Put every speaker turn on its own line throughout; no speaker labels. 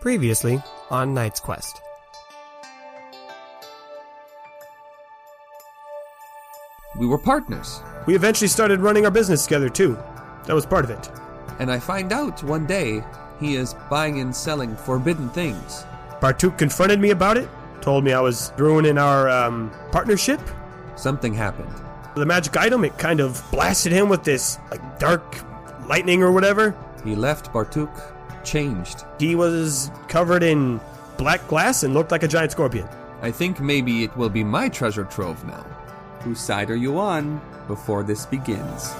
Previously on Knight's Quest.
We were partners.
We eventually started running our business together, too. That was part of it.
And I find out one day he is buying and selling forbidden things.
Bartuk confronted me about it, told me I was ruining our partnership.
Something happened.
The magic item, it kind of blasted him with this dark lightning or whatever.
He left Bartuk changed.
He was covered in black glass and looked like a giant scorpion.
I think maybe it will be my treasure trove now. Whose side are you on before this begins?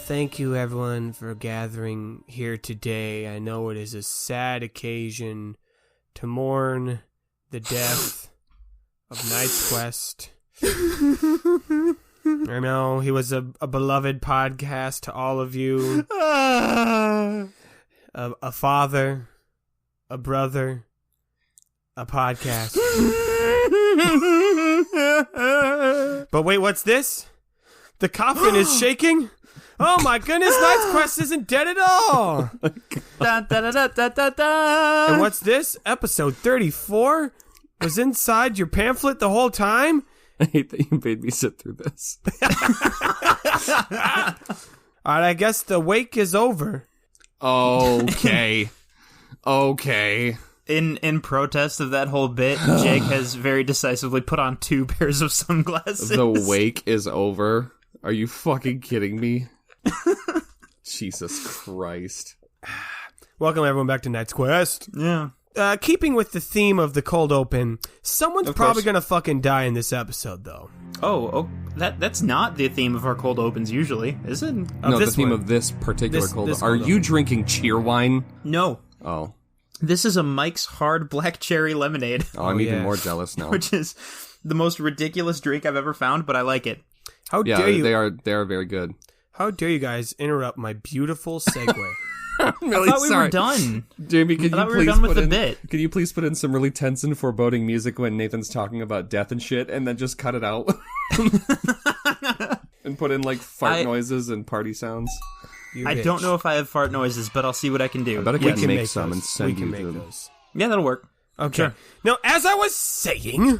Thank you, everyone, for gathering here today. I know it is a sad occasion to mourn the death of Knight's Quest. I know he was a beloved podcast to all of you. A father, a brother, a podcast. But wait, what's this? The coffin is shaking? Oh my goodness, Knight's Quest isn't dead at all!
Da, da, da, da, da, da, da.
And what's this? Episode 34? Was inside your pamphlet the whole time?
I hate that you made me sit through this.
Alright, I guess the wake is over.
Okay. Okay.
In protest of that whole bit, Jake has very decisively put on 2 pairs of sunglasses.
The wake is over. Are you fucking kidding me? Jesus Christ.
Welcome everyone back to Knight's Quest.
Yeah.
Keeping with the theme of the cold open, someone's
Of
probably
course.
gonna fucking die in this episode, though.
Oh, that's not the theme of our cold opens usually, is it?
No, the
this
theme
one.
of this particular
This
cold.
cold
Are you
open.
drinking cheer wine?
No.
Oh.
This is a Mike's Hard Black Cherry Lemonade,
Oh, I'm even
yeah.
more jealous now.
which is the most ridiculous drink I've ever found, but I like it.
How
Yeah,
dare you?
they are very good.
How dare you guys interrupt my beautiful segue?
I'm
I
really
thought we were done.
Jamie,
I
can you
thought we were
please
done with
put
the
in,
bit.
Can you please put in some really tense and foreboding music when Nathan's talking about death and shit, and then just cut it out? And put in fart noises and party sounds.
You
I
bitch.
don't know if I have fart noises, but I'll see what I can do.
I bet I
We
could
can
make
make
some
those.
and send
we can
you
make
them.
those.
Yeah, that'll work.
Okay.
Sure.
Now, as I was saying,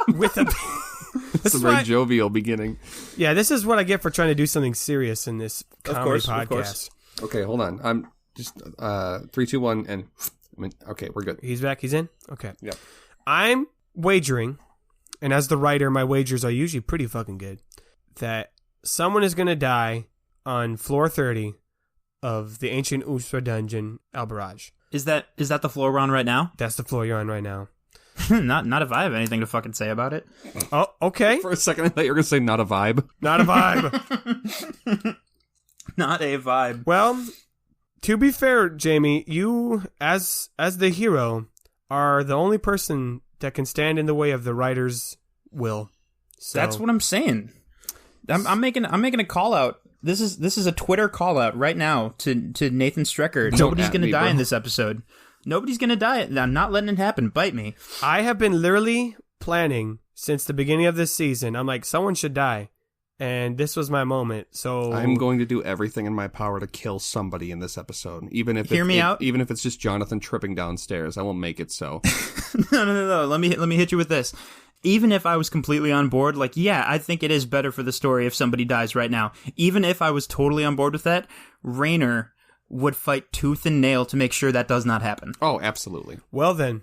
with a
It's a very jovial beginning.
yeah, this is what I get for trying to do something serious in this comedy
course,
podcast.
of course.
Okay, hold on. I'm just 3, 2, 1, and okay, we're good.
He's back. He's in. Okay.
Yeah.
I'm wagering, and as the writer, my wagers are usually pretty fucking good, that someone is gonna die on floor 30 of the ancient Usra dungeon, Albaraj.
Is that the floor we're on right now?
That's the floor you're on right now.
Not if I have anything to fucking say about it.
Oh, okay.
For a second, I thought you were going to say not a vibe.
Not a vibe.
Not a vibe.
Well, to be fair, Jamie, you, as the hero, are the only person that can stand in the way of the writer's will. So,
That's what I'm saying. I'm making a call out. This is a Twitter call out right now to Nathan Strecker. Nobody's
at
gonna
me,
die
bro.
in this episode. Nobody's gonna die. I'm not letting it happen. Bite me.
I have been literally planning since the beginning of this season. I'm like, someone should die. And this was my moment. So
I'm going to do everything in my power to kill somebody in this episode, even if
Hear me out.
Even if it's just Jonathan tripping downstairs. I will make it so.
No. Let me hit you with this. Even if I was completely on board, yeah, I think it is better for the story if somebody dies right now. Even if I was totally on board with that, Raynor would fight tooth and nail to make sure that does not happen.
Oh, absolutely.
Well then,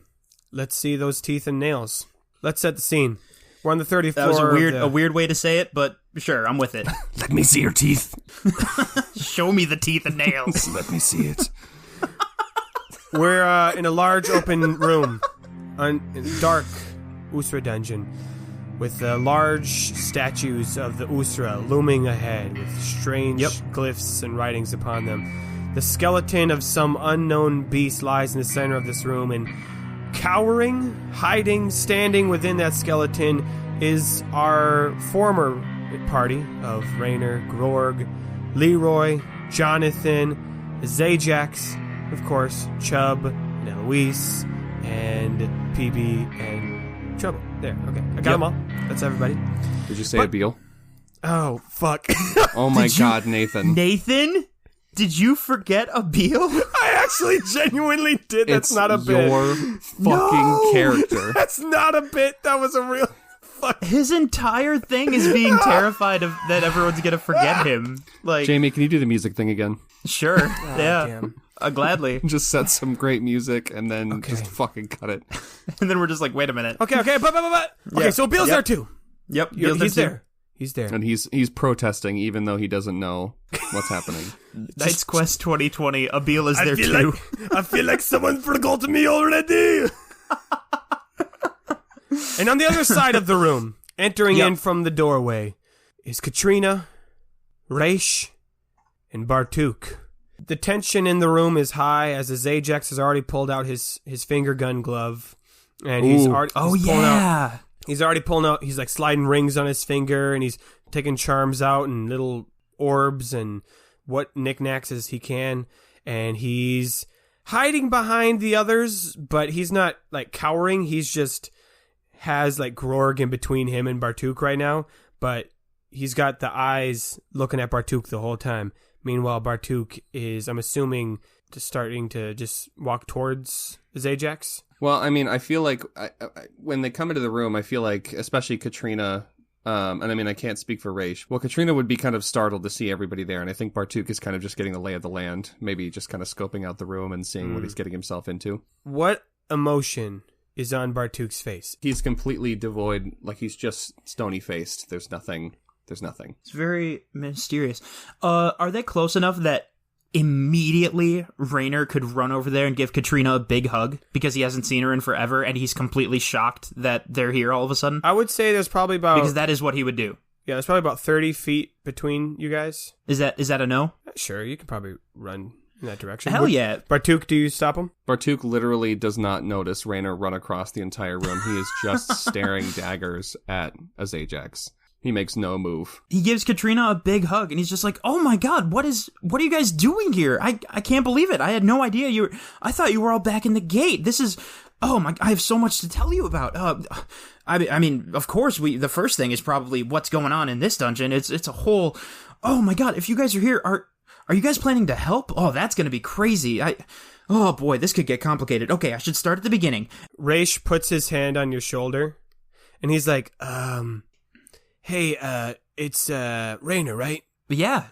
let's see those teeth and nails. Let's set the scene. We're on the 30th
That was
floor.
a weird way to say it, but sure, I'm with it.
Let me see your teeth.
Show me the teeth and nails.
Let me see it.
We're in a large open room, dark Usra dungeon, with large statues of the Usra looming ahead with strange glyphs and writings upon them. The skeleton of some unknown beast lies in the center of this room, and cowering, hiding, standing within that skeleton is our former party of Rainer, Grorg, Leroy, Jonathan, Zajax, of course, Chubb, and Eloise, and PB, and Trouble. There, okay. I got them all. That's everybody.
Did you say Abil?
Oh, fuck.
Oh my god, Nathan.
Nathan? Did you forget Abil?
I actually genuinely did. That's not a bit.
Your fucking character.
That's not a bit. That was a real... Fuck.
His entire thing is being terrified of that everyone's gonna forget him. Like,
Jamie, can you do the music thing again?
Sure. Yeah.
Damn.
Gladly.
Just set some great music and then just fucking cut it.
And then we're just like, wait a minute.
Okay, but. Okay, so Bill's there too.
Yep.
He's there. He's there.
And he's protesting even though he doesn't know what's happening.
Knight's Quest 2020, Abil is there too.
I feel like someone forgot me already. And on the other side of the room, entering in from the doorway, is Katrina, Raish, and Bartuk. The tension in the room is high as the Zajax has already pulled out his finger gun glove. And he's already pulling out, he's like sliding rings on his finger, and he's taking charms out and little orbs and what knickknacks as he can. And he's hiding behind the others, but he's not like cowering. He's just has like Grorg in between him and Bartuk right now, but he's got the eyes looking at Bartuk the whole time. Meanwhile, Bartuk is, I'm assuming, just starting to just walk towards Zajax.
Well, I mean, I feel like when they come into the room, I feel like, especially Katrina, and I mean, I can't speak for Raish. Well, Katrina would be kind of startled to see everybody there, and I think Bartuk is kind of just getting the lay of the land, maybe just kind of scoping out the room and seeing what he's getting himself into.
What emotion is on Bartuk's face?
He's completely devoid, like he's just stony-faced. There's nothing.
It's very mysterious. Are they close enough that immediately Rainer could run over there and give Katrina a big hug because he hasn't seen her in forever and he's completely shocked that they're here all of a sudden?
I would say there's probably about...
Because that is what he would do.
Yeah, there's probably about 30 feet between you guys.
Is that a no?
Sure, you can probably run in that direction.
Hell yeah.
Bartuk, do you stop him?
Bartuk literally does not notice Rainer run across the entire room. He is just staring daggers at a Zajax. He makes no move.
He gives Katrina a big hug, and he's just like, "Oh my god, what are you guys doing here? I can't believe it. I had no idea I thought you were all back in the gate. This is, oh my, I have so much to tell you about. I mean, of course, the first thing is probably what's going on in this dungeon. It's a whole, oh my god, if you guys are here, are you guys planning to help? Oh, that's gonna be crazy. Oh boy, this could get complicated. Okay, I should start at the beginning."
Raish puts his hand on your shoulder, and he's like, hey, it's Rainer, right?
Yeah.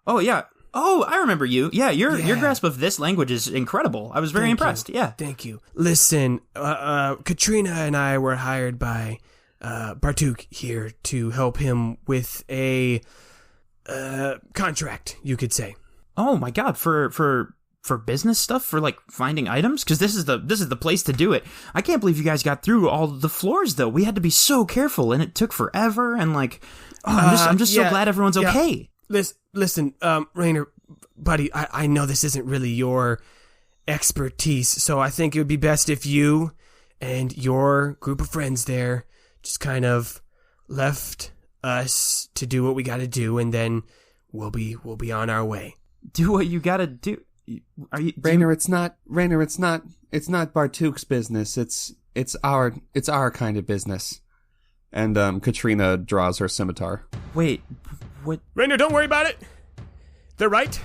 Oh, yeah. Oh, I remember you. Yeah, your grasp of this language is incredible. I was very impressed. Yeah.
Thank you. Listen, Katrina and I were hired by Bartuk here to help him with a contract, you could say.
Oh my god, for business stuff, for like finding items, because this is the place to do it. I can't believe you guys got through all the floors though. We had to be so careful, and it took forever. And like, I'm just so glad everyone's okay.
Listen, Rainer, buddy, I know this isn't really your expertise, so I think it would be best if you and your group of friends there just kind of left us to do what we got to do, and then we'll be on our way.
Do what you got to do.
Rainer, it's not Bartuk's business. It's our kind of business. And Katrina draws her scimitar.
Wait, what?
Rainer, don't worry about it. They're right.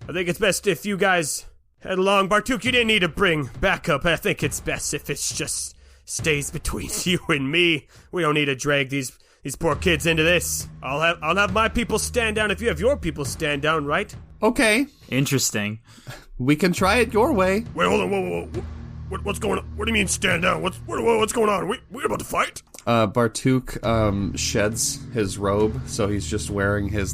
I think it's best if you guys head along. Bartuk, you didn't need to bring backup. I think it's best if it just stays between you and me. We don't need to drag these poor kids into this. I'll have my people stand down if you have your people stand down, right?
Okay.
Interesting.
We can try it your way.
Wait, hold on, whoa. What's going on? What do you mean stand down? What's going on? We're about to fight?
Bartuk sheds his robe, so he's just wearing his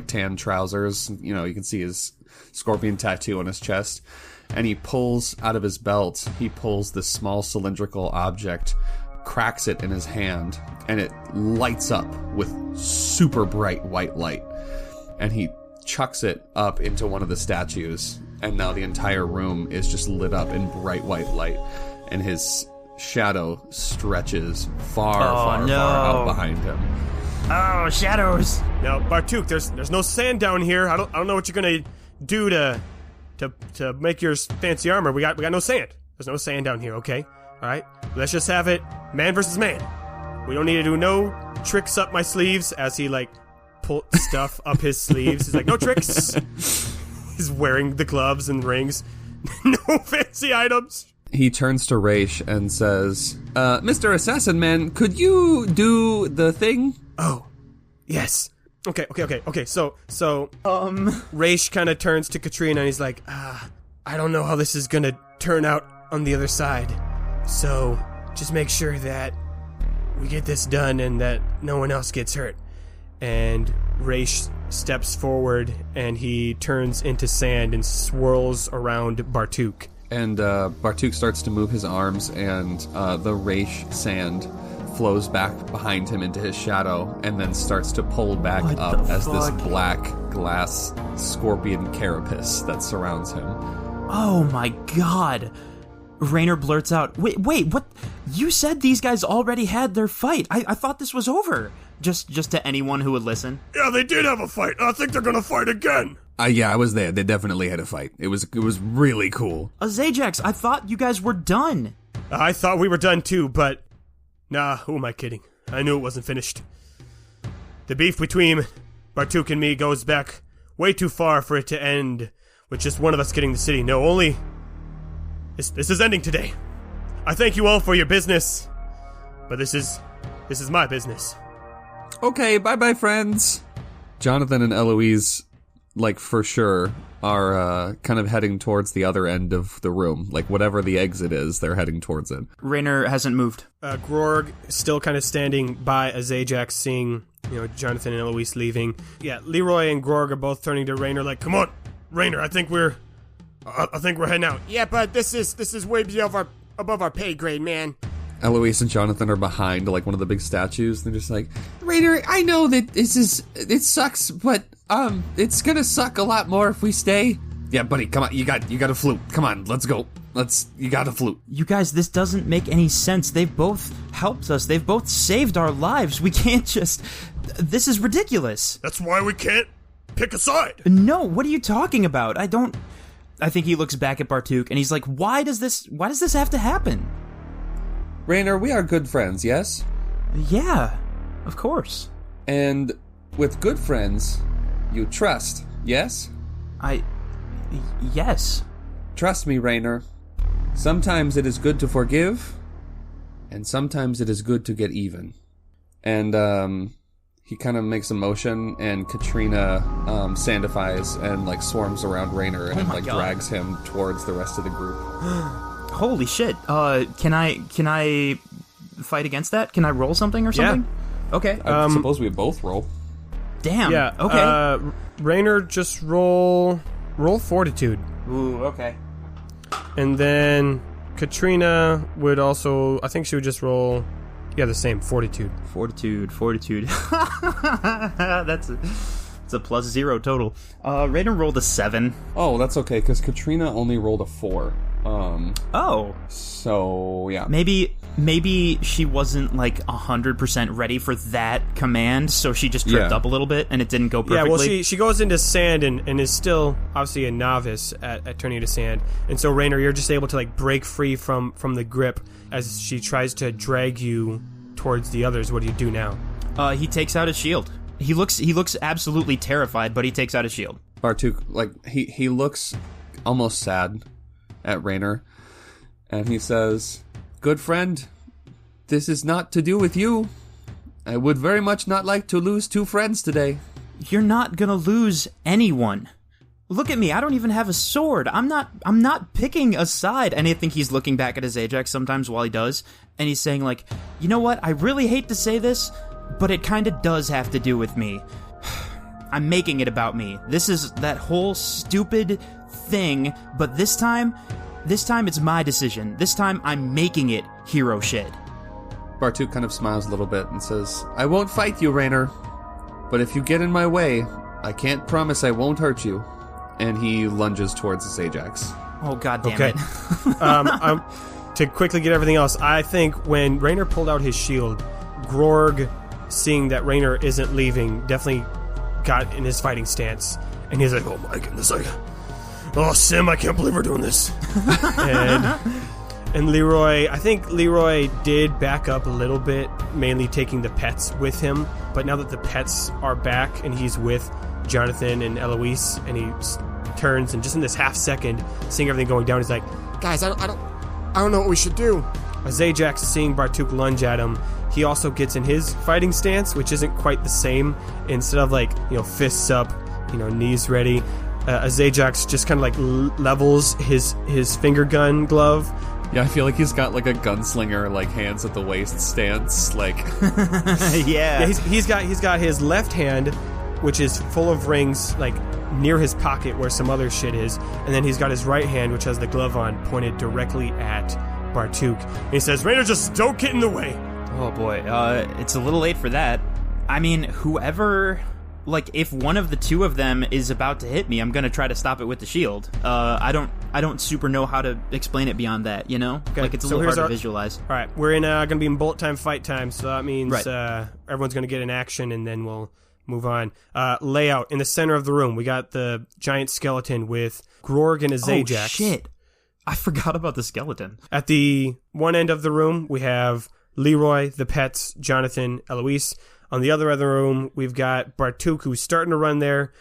tan trousers. You know, you can see his scorpion tattoo on his chest. And he pulls out of his belt, he pulls this small cylindrical object, cracks it in his hand, and it lights up with super bright white light. And he chucks it up into one of the statues, and now the entire room is just lit up in bright white light, and his shadow stretches far out behind him.
Oh, shadows!
Now, Bartuk, there's no sand down here. I don't know what you're gonna do to make your fancy armor. We got no sand. There's no sand down here, okay? Alright? Let's just have it man versus man. We don't need to do no tricks up my sleeves as he, like, pull stuff up his sleeves. He's like, no tricks. He's wearing the gloves and rings. No fancy items.
He turns to Raish and says, Mr. Assassin Man, could you do the thing?
Oh, yes. Okay. So, Raish kind of turns to Katrina and he's like, I don't know how this is gonna turn out on the other side. So, just make sure that we get this done and that no one else gets hurt. And Raish steps forward and he turns into sand and swirls around Bartuk.
And Bartuk starts to move his arms, and the Raish sand flows back behind him into his shadow, and then starts to pull back up as this black glass scorpion carapace that surrounds him.
Oh my god. Raynor blurts out, wait, what? You said these guys already had their fight. I thought this was over. Just to anyone who would listen.
Yeah, they did have a fight. I think they're gonna fight again.
Yeah, I was there. They definitely had a fight. It was really cool.
Zajax, I thought you guys were done.
I thought we were done too, but nah, who am I kidding? I knew it wasn't finished. The beef between Bartuk and me goes back way too far for it to end with just one of us getting the city. No, only this is ending today. I thank you all for your business, but this is my business.
Okay, bye-bye, friends. Jonathan and Eloise, like, for sure, are kind of heading towards the other end of the room. Like, whatever the exit is, they're heading towards it.
Raynor hasn't moved.
Grorg still kind of standing by as Ajax, seeing, Jonathan and Eloise leaving. Yeah, Leroy and Grorg are both turning to Raynor like, come on, Raynor, I think we're heading out.
Yeah, but this is way above our pay grade, man.
Eloise and Jonathan are behind, like, one of the big statues. They're just like, Raynor, I know that it sucks, but, it's gonna suck a lot more if we stay. Yeah, buddy, come on, you got a flute. Come on, let's go. You got a flute.
You guys, this doesn't make any sense. They've both helped us. They've both saved our lives. We can't just... This is ridiculous.
That's why we can't pick a side.
No, what are you talking about? I think he looks back at Bartuk and he's like, why does this have to happen?
Raynor, we are good friends, yes?
Yeah, of course.
And with good friends, you trust, yes?
Yes.
Trust me, Raynor. Sometimes it is good to forgive, and sometimes it is good to get even. And, he kind of makes a motion, and Katrina, sandifies and, like, swarms around Raynor and, like, drags him towards the rest of the group.
Holy shit. Can I fight against that? Can I roll something or something? Yeah. Okay.
I suppose we both roll.
Damn.
Yeah.
Okay.
Raynor, just roll fortitude.
Ooh, okay.
And then Katrina would also, I think she would just roll, the same, fortitude.
Fortitude. That's a plus 0 total. Raynor rolled a 7.
Oh, that's okay, because Katrina only rolled a 4. So, yeah.
Maybe she wasn't, like, 100% ready for that command, so she just tripped up a little bit, and it didn't go perfectly.
Yeah, well, she goes into sand and is still, obviously, a novice at turning into sand. And so, Raynor, you're just able to, like, break free from the grip as she tries to drag you towards the others. What do you do now?
He takes out his shield. He looks absolutely terrified, but he takes out his shield.
Bartuk, like, he looks almost sad at Raynor, and he says, "Good friend, this is not to do with you. I would very much not like to lose 2 friends today."
You're not gonna lose anyone. Look at me, I don't even have a sword. I'm not picking a side. And I think he's looking back at his Ajax sometimes while he does, and he's saying, like, you know what, I really hate to say this, but it kinda does have to do with me. I'm making it about me. This is that whole stupid thing, but this time it's my decision. This time I'm making it hero shit.
Bartuk kind of smiles a little bit and says, I won't fight you, Raynor, but if you get in my way, I can't promise I won't hurt you. And he lunges towards Zajax.
Oh, god damn
Okay.
it.
To quickly get everything else, I think when Raynor pulled out his shield, Grorg, seeing that Raynor isn't leaving, definitely got in his fighting stance. And he's like,
Oh my goodness, Sim, I can't believe we're doing this.
and Leroy, I think Leroy did back up a little bit, mainly taking the pets with him. But now that the pets are back and he's with Jonathan and Eloise, and he turns, and just in this half second, seeing everything going down, he's like,
Guys, I don't know what we should do.
Zajax, seeing Bartuk lunge at him, he also gets in his fighting stance, which isn't quite the same. Instead of fists up, knees ready, Zajax just kind of levels his finger gun glove.
Yeah, I feel like he's got like a gunslinger, like hands at the waist stance, like.
Yeah.
He's got his left hand, which is full of rings, like near his pocket where some other shit is, and then he's got his right hand, which has the glove on, pointed directly at Bartuk. And he says, Raynor, just don't get in the way.
Oh boy, it's a little late for that. I mean, whoever, if one of the two of them is about to hit me, I'm gonna try to stop it with the shield. I don't super know how to explain it beyond that,
Okay,
it's a
so
little
here's
hard to visualize.
All right, we're gonna be in bullet time, fight time, so that means
Right.
everyone's gonna get in action, and then we'll move on. Layout in the center of the room, we got the giant skeleton with Grorg and a Zajax.
Oh shit! I forgot about the skeleton.
At the one end of the room, we have Leroy, the pets, Jonathan, Eloise. On the other end of the room, we've got Bartuk, who's starting to run there.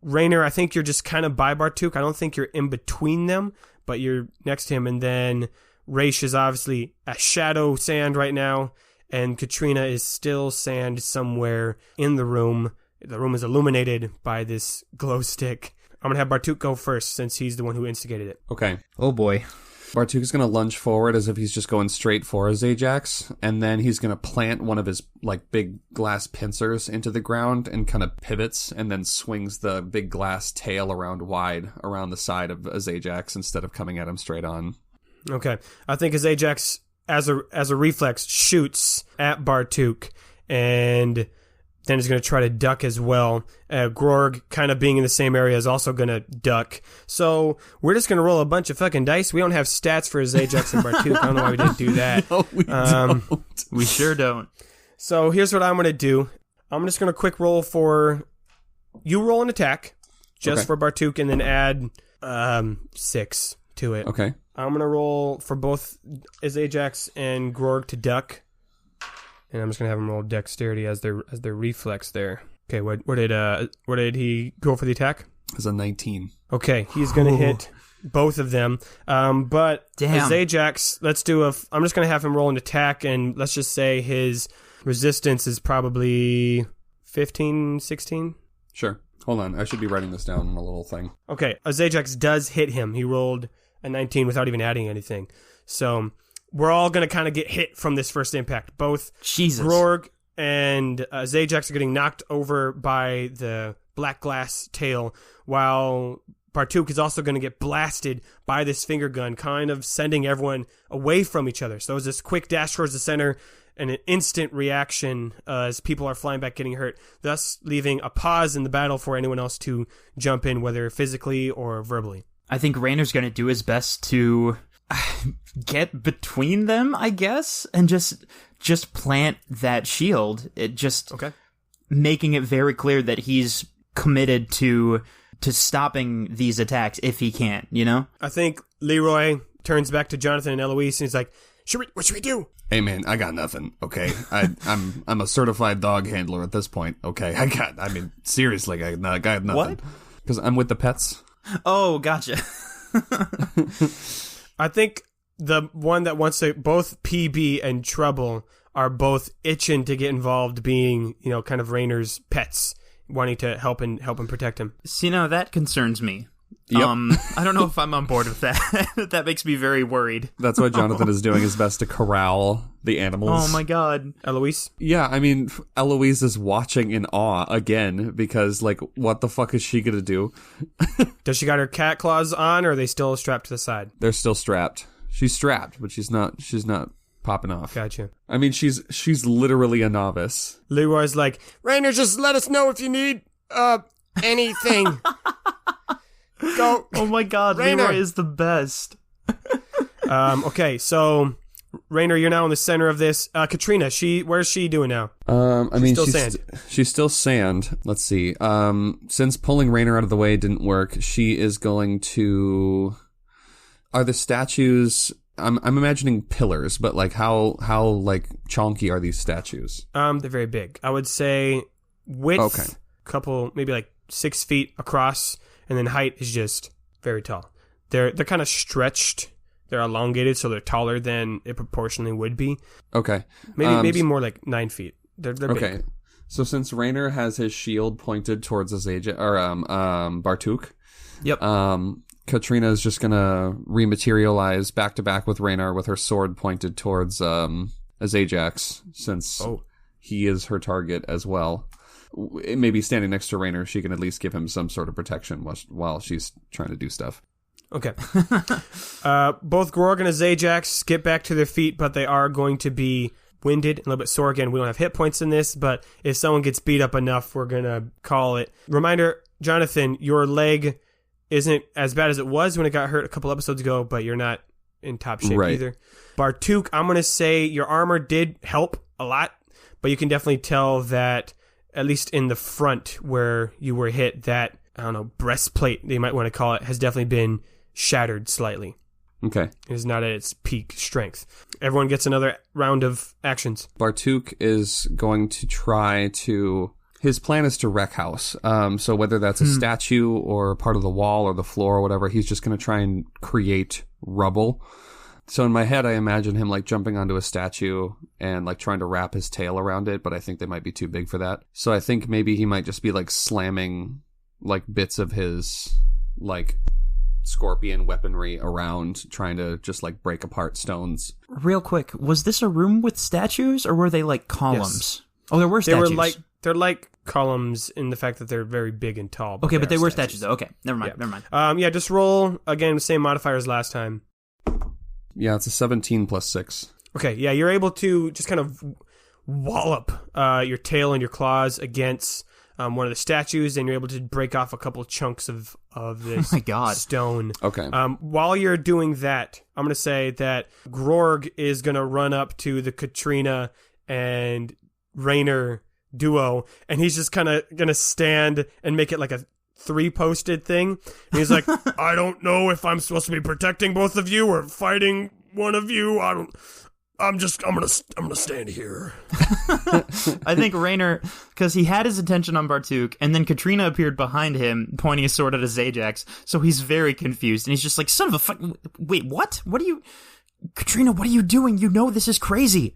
Raynor, I think you're just kind of by Bartuk. I don't think you're in between them, but you're next to him. And then Raish is obviously a shadow sand right now, and Katrina is still sand somewhere in the room. The room is illuminated by this glow stick. I'm going to have Bartuk go first, since he's the one who instigated it.
Okay.
Oh boy.
Bartuk is going to lunge forward as if he's just going straight for Zajax, and then he's going to plant one of his big glass pincers into the ground and kind of pivots, and then swings the big glass tail around wide around the side of Zajax instead of coming at him straight on.
Okay. I think Zajax, as a reflex, shoots at Bartuk, and then he's going to try to duck as well. Grorg, kind of being in the same area, is also going to duck. So we're just going to roll a bunch of fucking dice. We don't have stats for Zajax and Bartuk. I don't know why we didn't do that.
No, we don't.
We sure don't.
So here's what I'm going to do. I'm just going to quick roll for... You roll an attack, just
Okay.
for Bartuk, and then add 6 to it.
Okay.
I'm going to roll for both Zajax and Grorg to duck. And I'm just gonna have him roll dexterity as their reflex there. Okay, what did he go for the attack?
It's a 19.
Okay, he's gonna hit both of them. But
Damn.
Zajax, I'm just gonna have him roll an attack, and let's just say his resistance is probably 15, 16.
Sure. Hold on. I should be writing this down in a little thing.
Okay, Zajax does hit him. He rolled a 19 without even adding anything. So we're all going to kind of get hit from this first impact. Both
Jesus.
Grorg and Zajax are getting knocked over by the black glass tail, while Bartuk is also going to get blasted by this finger gun, kind of sending everyone away from each other. So there's this quick dash towards the center and an instant reaction as people are flying back, getting hurt, thus leaving a pause in the battle for anyone else to jump in, whether physically or verbally.
I think Raynor's going to do his best to get between them, I guess, and just plant that shield. It just making it very clear that he's committed to stopping these attacks if he can,
I think Leroy turns back to Jonathan and Eloise and he's like,
What should we do?
Hey man, I got nothing. Okay, I'm a certified dog handler at this point. Okay, seriously, I got nothing.
What?
Because I'm with the pets.
Oh, gotcha.
I think the one that wants to, both PB and Trouble are both itching to get involved, being, kind of Raynor's pets, wanting to help and protect him.
See, now that concerns me.
Yep.
I don't know if I'm on board with that. That makes me very worried.
That's why Jonathan is doing his best to corral the animals.
Oh my god.
Eloise?
Yeah, I mean, Eloise is watching in awe again because, like, what the fuck is she gonna do?
Does she got her cat claws on, or are they still strapped to the side?
They're still strapped. She's strapped, but she's not popping off.
Gotcha.
I mean, she's literally a novice.
Leroy's like,
Rainer, just let us know if you need, anything. Go.
Oh my god,
Rainer.
Leroy is the best.
okay, so Rainer, you're now in the center of this. Katrina, where's she doing now?
I mean,
still
she's
sand.
She's still sand. Let's see. Since pulling Rainer out of the way didn't work, she is going to. Are the statues? I'm imagining pillars, but like how like chonky are these statues?
They're very big. I would say width,
Okay.
couple, maybe like 6 feet across, and then height is just very tall. They're kind of stretched. They're elongated, so they're taller than it proportionally would be.
Okay.
Maybe more like 9 feet. They're
Okay.
big.
So since Rainer has his shield pointed towards Azaja or Bartuk,
Yep.
Katrina is just gonna rematerialize back to back with Rainer with her sword pointed towards Azajax, since he is her target as well. Maybe standing next to Rainer, she can at least give him some sort of protection while she's trying to do stuff.
Okay. Both Gorg and Azajax get back to their feet, but they are going to be winded and a little bit sore. Again, we don't have hit points in this, but if someone gets beat up enough, we're going to call it. Reminder, Jonathan, your leg isn't as bad as it was when it got hurt a couple episodes ago, but you're not in top shape
Right.
either. Bartuk, I'm going to say your armor did help a lot, but you can definitely tell that, at least in the front where you were hit, that, I don't know, breastplate, they might want to call it, has definitely been shattered slightly.
Okay.
It is not at its peak strength. Everyone gets another round of actions.
Bartuk is going to try to. His plan is to wreck house. So whether that's a statue or part of the wall or the floor or whatever, he's just going to try and create rubble. So in my head, I imagine him like jumping onto a statue and like trying to wrap his tail around it, but I think they might be too big for that. So I think maybe he might just be like slamming like bits of his like scorpion weaponry around, trying to just like break apart stones.
Real quick, was this a room with statues, or were they like columns? Oh, there were statues.
They're like columns in the fact that they're very big and tall.
Okay, but they
are
were statues though. Okay, never mind.
Yeah, just roll again the same modifier as last time.
Yeah, it's a 17 plus 6.
Okay, yeah, you're able to just kind of wallop your tail and your claws against one of the statues, and you're able to break off a couple chunks of this
my God.
stone.
Okay.
While you're doing that, I'm going to say that Grorg is going to run up to the Katrina and Rainer duo, and he's just kind of going to stand and make it like a 3-posted thing. And he's like,
I don't know if I'm supposed to be protecting both of you or fighting one of you. I'm gonna stand here.
I think Rainer, because he had his attention on Bartuk, and then Katrina appeared behind him, pointing a sword at his Ajax, so he's very confused, and he's just like, son of a fuck, wait, what? Katrina, what are you doing? You know this is crazy.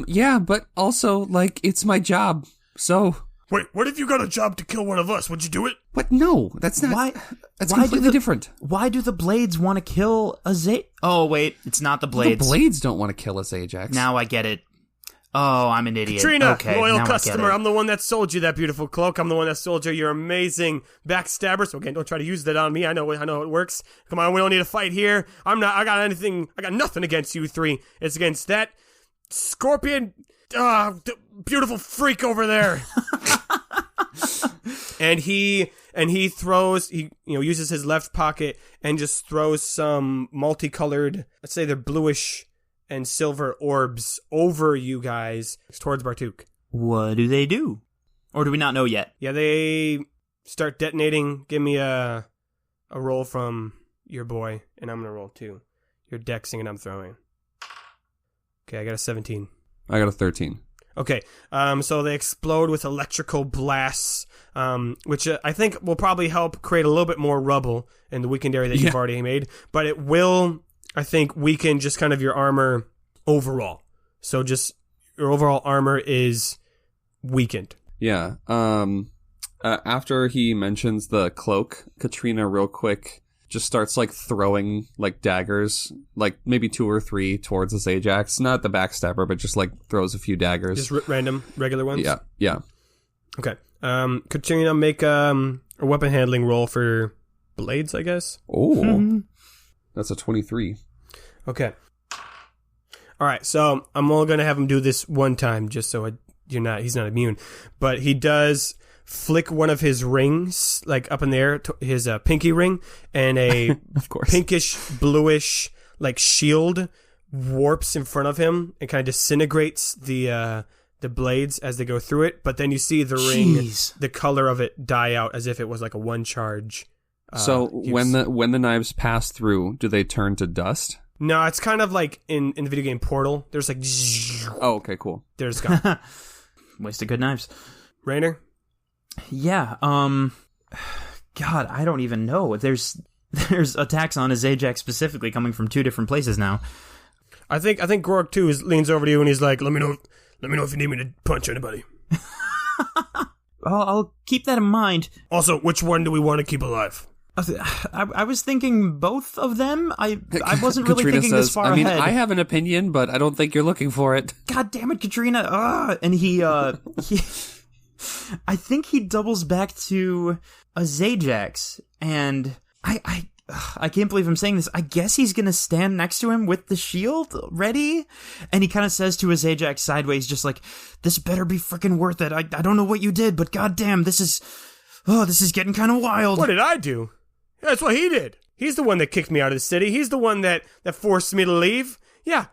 Yeah, but also, like, it's my job, so...
Wait, what if you got a job to kill one of us? Would you do it?
What? No, that's not...
Why?
That's
why
completely different.
Why do the Blades want to kill a Oh, wait, it's not the Blades.
The Blades don't want to kill us, Ajax.
Now I get it. Oh, I'm an idiot.
Katrina,
okay,
loyal
now
customer,
I get it.
I'm the one that sold you that beautiful cloak. I'm the one that sold you your amazing backstabber. So again, don't try to use that on me. I know how it works. Come on, we don't need to fight here. I got nothing against you three. It's against that scorpion, beautiful freak over there. And he uses his left pocket and just throws some multicolored, let's say they're bluish and silver orbs over you guys towards Bartuk.
What do they do? Or do we not know yet?
Yeah, they start detonating. Give me a roll from your boy, and I'm gonna roll too. You're dexing and I'm throwing. Okay, I got a 17.
I got a 13.
Okay, so they explode with electrical blasts, which I think will probably help create a little bit more rubble in the weakened area that you've already made, but it will, I think, weaken just kind of your armor overall. So just your overall armor is weakened.
Yeah. After he mentions the cloak, Katrina real quick just starts like throwing like daggers, like maybe 2 or 3 towards this Ajax. Not the backstabber, but just like throws a few daggers.
Just random, regular ones?
Yeah.
Okay. Katrina, make a weapon handling roll for blades, I guess.
Oh, that's a 23.
Okay. All right, so I'm only going to have him do this one time just so he's not immune. But he does flick one of his rings, like up in the air, his pinky ring, and a
Of course.
pinkish, bluish, like shield warps in front of him and kind of disintegrates the blades as they go through it. But then you see the ring,
Jeez.
the color of it die out as if it was like a one charge.
So
use.
when the knives pass through, do they turn to dust?
No, it's kind of like in the video game Portal. There's like,
Oh, okay, cool.
there's gone.
Wasted good knives.
Rainer?
Yeah, God, I don't even know. There's attacks on his Ajax specifically coming from 2 different places now.
I think Grog too leans over to you and he's like, let me know if you need me to punch anybody.
I'll keep that in mind.
Also, which one do we want to keep alive?
I was thinking both of them. I wasn't really
Katrina
thinking
says,
this far
I mean,
ahead.
I have an opinion, but I don't think you're looking for it.
God damn it, Katrina! And he I think he doubles back to a Zajax, and I can't believe I'm saying this. I guess he's gonna stand next to him with the shield ready, and he kind of says to his Ajax sideways, just like, "This better be freaking worth it. I don't know what you did, but goddamn, this is getting kind of wild."
What did I do? That's what he did. He's the one that kicked me out of the city. He's the one that forced me to leave. Yeah.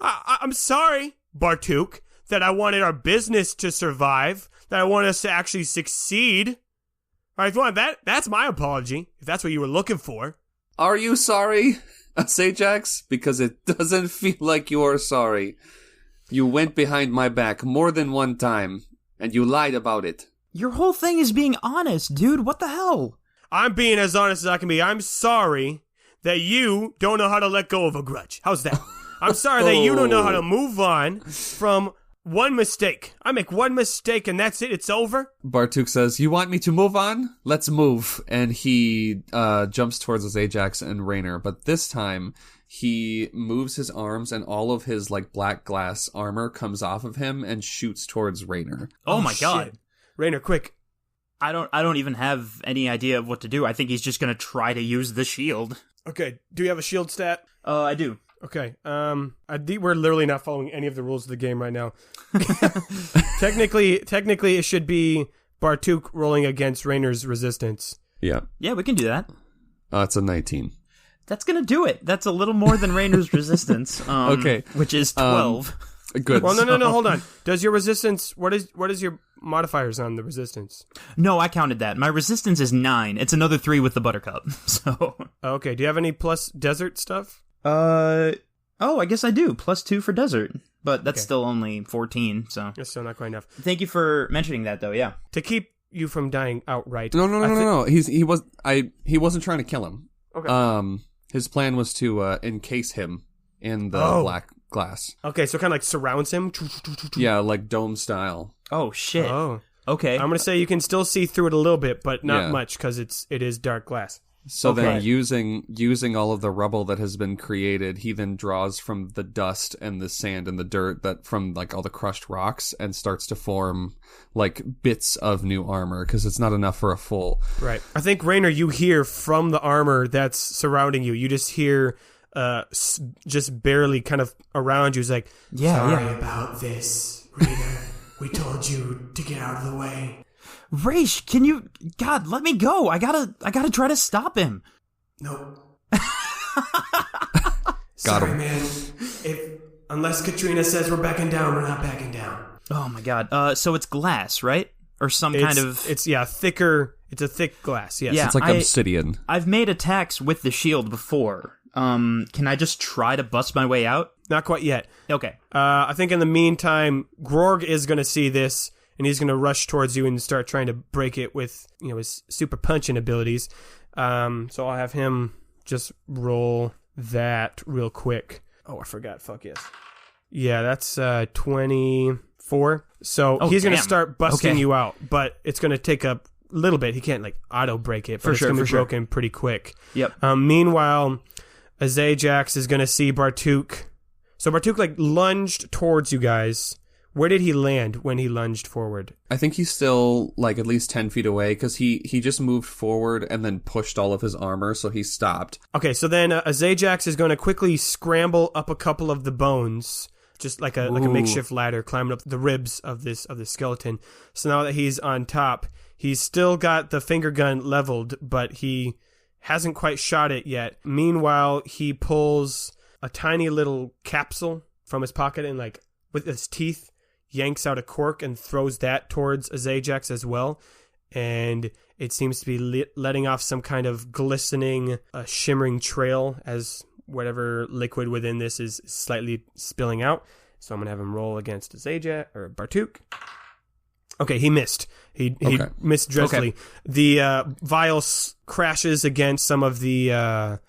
I'm sorry, Bartuk, that I wanted our business to survive, that I wanted us to actually succeed. All right, if you want that's my apology, if that's what you were looking for.
Are you sorry, Ajax? Because it doesn't feel like you're sorry. You went behind my back more than one time, and you lied about it.
Your whole thing is being honest, dude. What the hell?
I'm being as honest as I can be. I'm sorry that you don't know how to let go of a grudge. How's that? I'm sorry that you don't know how to move on from one mistake. I make one mistake and that's it. It's over.
Bartuk says, you want me to move on? Let's move. And he jumps towards his Ajax and Raynor, but this time he moves his arms and all of his like black glass armor comes off of him and shoots towards Raynor.
Oh my god.
Shit. Raynor, quick.
I don't even have any idea of what to do. I think he's just gonna try to use the shield.
Okay, do you have a shield stat?
I do.
Okay, we're literally not following any of the rules of the game right now. Technically, it should be Bartuk rolling against Raynor's resistance.
Yeah.
Yeah, we can do that.
It's a 19.
That's gonna do it. That's a little more than Raynor's resistance.
Okay.
Which is 12.
Good.
Well, no, hold on. Does your resistance, what is your modifiers on the resistance?
No, I counted that. My resistance is 9. It's another 3 with the buttercup. So.
Okay, do you have any plus desert stuff?
Oh, I guess I do. Plus 2 for desert. But that's
Okay.
still only 14, so.
That's still not quite enough.
Thank you for mentioning that, though, yeah.
To keep you from dying outright.
No. He wasn't trying to kill him.
Okay.
His plan was to encase him in the black glass.
Okay, so kind of like surrounds him.
Yeah, like dome style.
Oh, shit.
Oh.
Okay.
I'm going to say you can still see through it a little bit, but not
Yeah.
much because it is dark glass.
So
Okay.
then using all of the rubble that has been created, he then draws from the dust and the sand and the dirt that from like all the crushed rocks and starts to form like bits of new armor because it's not enough for a full.
Right. I think, Raynor, you hear from the armor that's surrounding you, you just hear just barely kind of around you. It's like,
yeah.
About this, Raynor. We told you to get out of the way.
Raish, can you... God, let me go. I gotta try to stop him.
No.
Got
Sorry,
him.
man. Unless Katrina says we're backing down, we're not backing down.
Oh, my God. So it's glass, right? Or some kind of...
It's thicker. It's a thick glass. Yes.
Yeah.
It's like obsidian.
I've made attacks with the shield before. Can I just try to bust my way out?
Not quite yet.
Okay.
I think in the meantime, Grog is going to see this, and he's going to rush towards you and start trying to break it with, his super punching abilities. So I'll have him just roll that real quick. Oh, I forgot. Fuck yes. Yeah, that's 24. So he's going to
damn.
start busting
Okay.
you out, but it's going to take up little bit. He can't like auto break it, but
For
it's
sure,
gonna
for
be
sure.
broken pretty quick.
Yep.
Meanwhile, Azajax is gonna see Bartuk. So Bartuk like lunged towards you guys. Where did he land when he lunged forward?
I think he's still like at least 10 feet away because he just moved forward and then pushed all of his armor, so he stopped.
Okay, so then Azajax is going to quickly scramble up a couple of the bones, just like a makeshift ladder, climbing up the ribs of this skeleton. So now that he's on top, he's still got the finger gun leveled, but he hasn't quite shot it yet. Meanwhile, he pulls a tiny little capsule from his pocket and like with his teeth yanks out a cork and throws that towards Azajax as well. And it seems to be letting off some kind of glistening, shimmering trail as whatever liquid within this is slightly spilling out. So I'm going to have him roll against Azajax or Bartuk. Okay, he missed. He missed dreadfully.
Okay.
The vial crashes against some of the on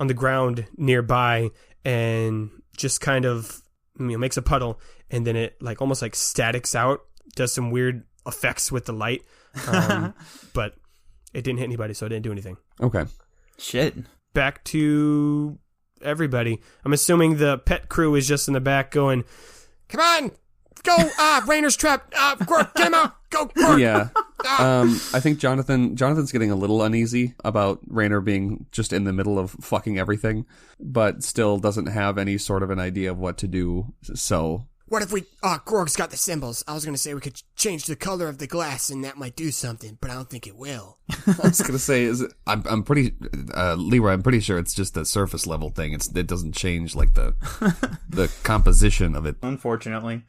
the ground nearby and just kind of makes a puddle. And then it like almost like statics out, does some weird effects with the light, but it didn't hit anybody, so it didn't do anything.
Okay.
Shit.
Back to everybody. I'm assuming the pet crew is just in the back going, "Come on, go! Rainer's trapped. Gork, get him out! Go, Gork!"
Yeah. I think Jonathan's getting a little uneasy about Raynor being just in the middle of fucking everything, but still doesn't have any sort of an idea of what to do. So.
What if we... Gorg's got the symbols. I was going to say we could change the color of the glass and that might do something, but I don't think it will.
I was gonna say I'm pretty Leroy. I'm pretty sure it's just a surface level thing. It doesn't change like the composition of it.
Unfortunately.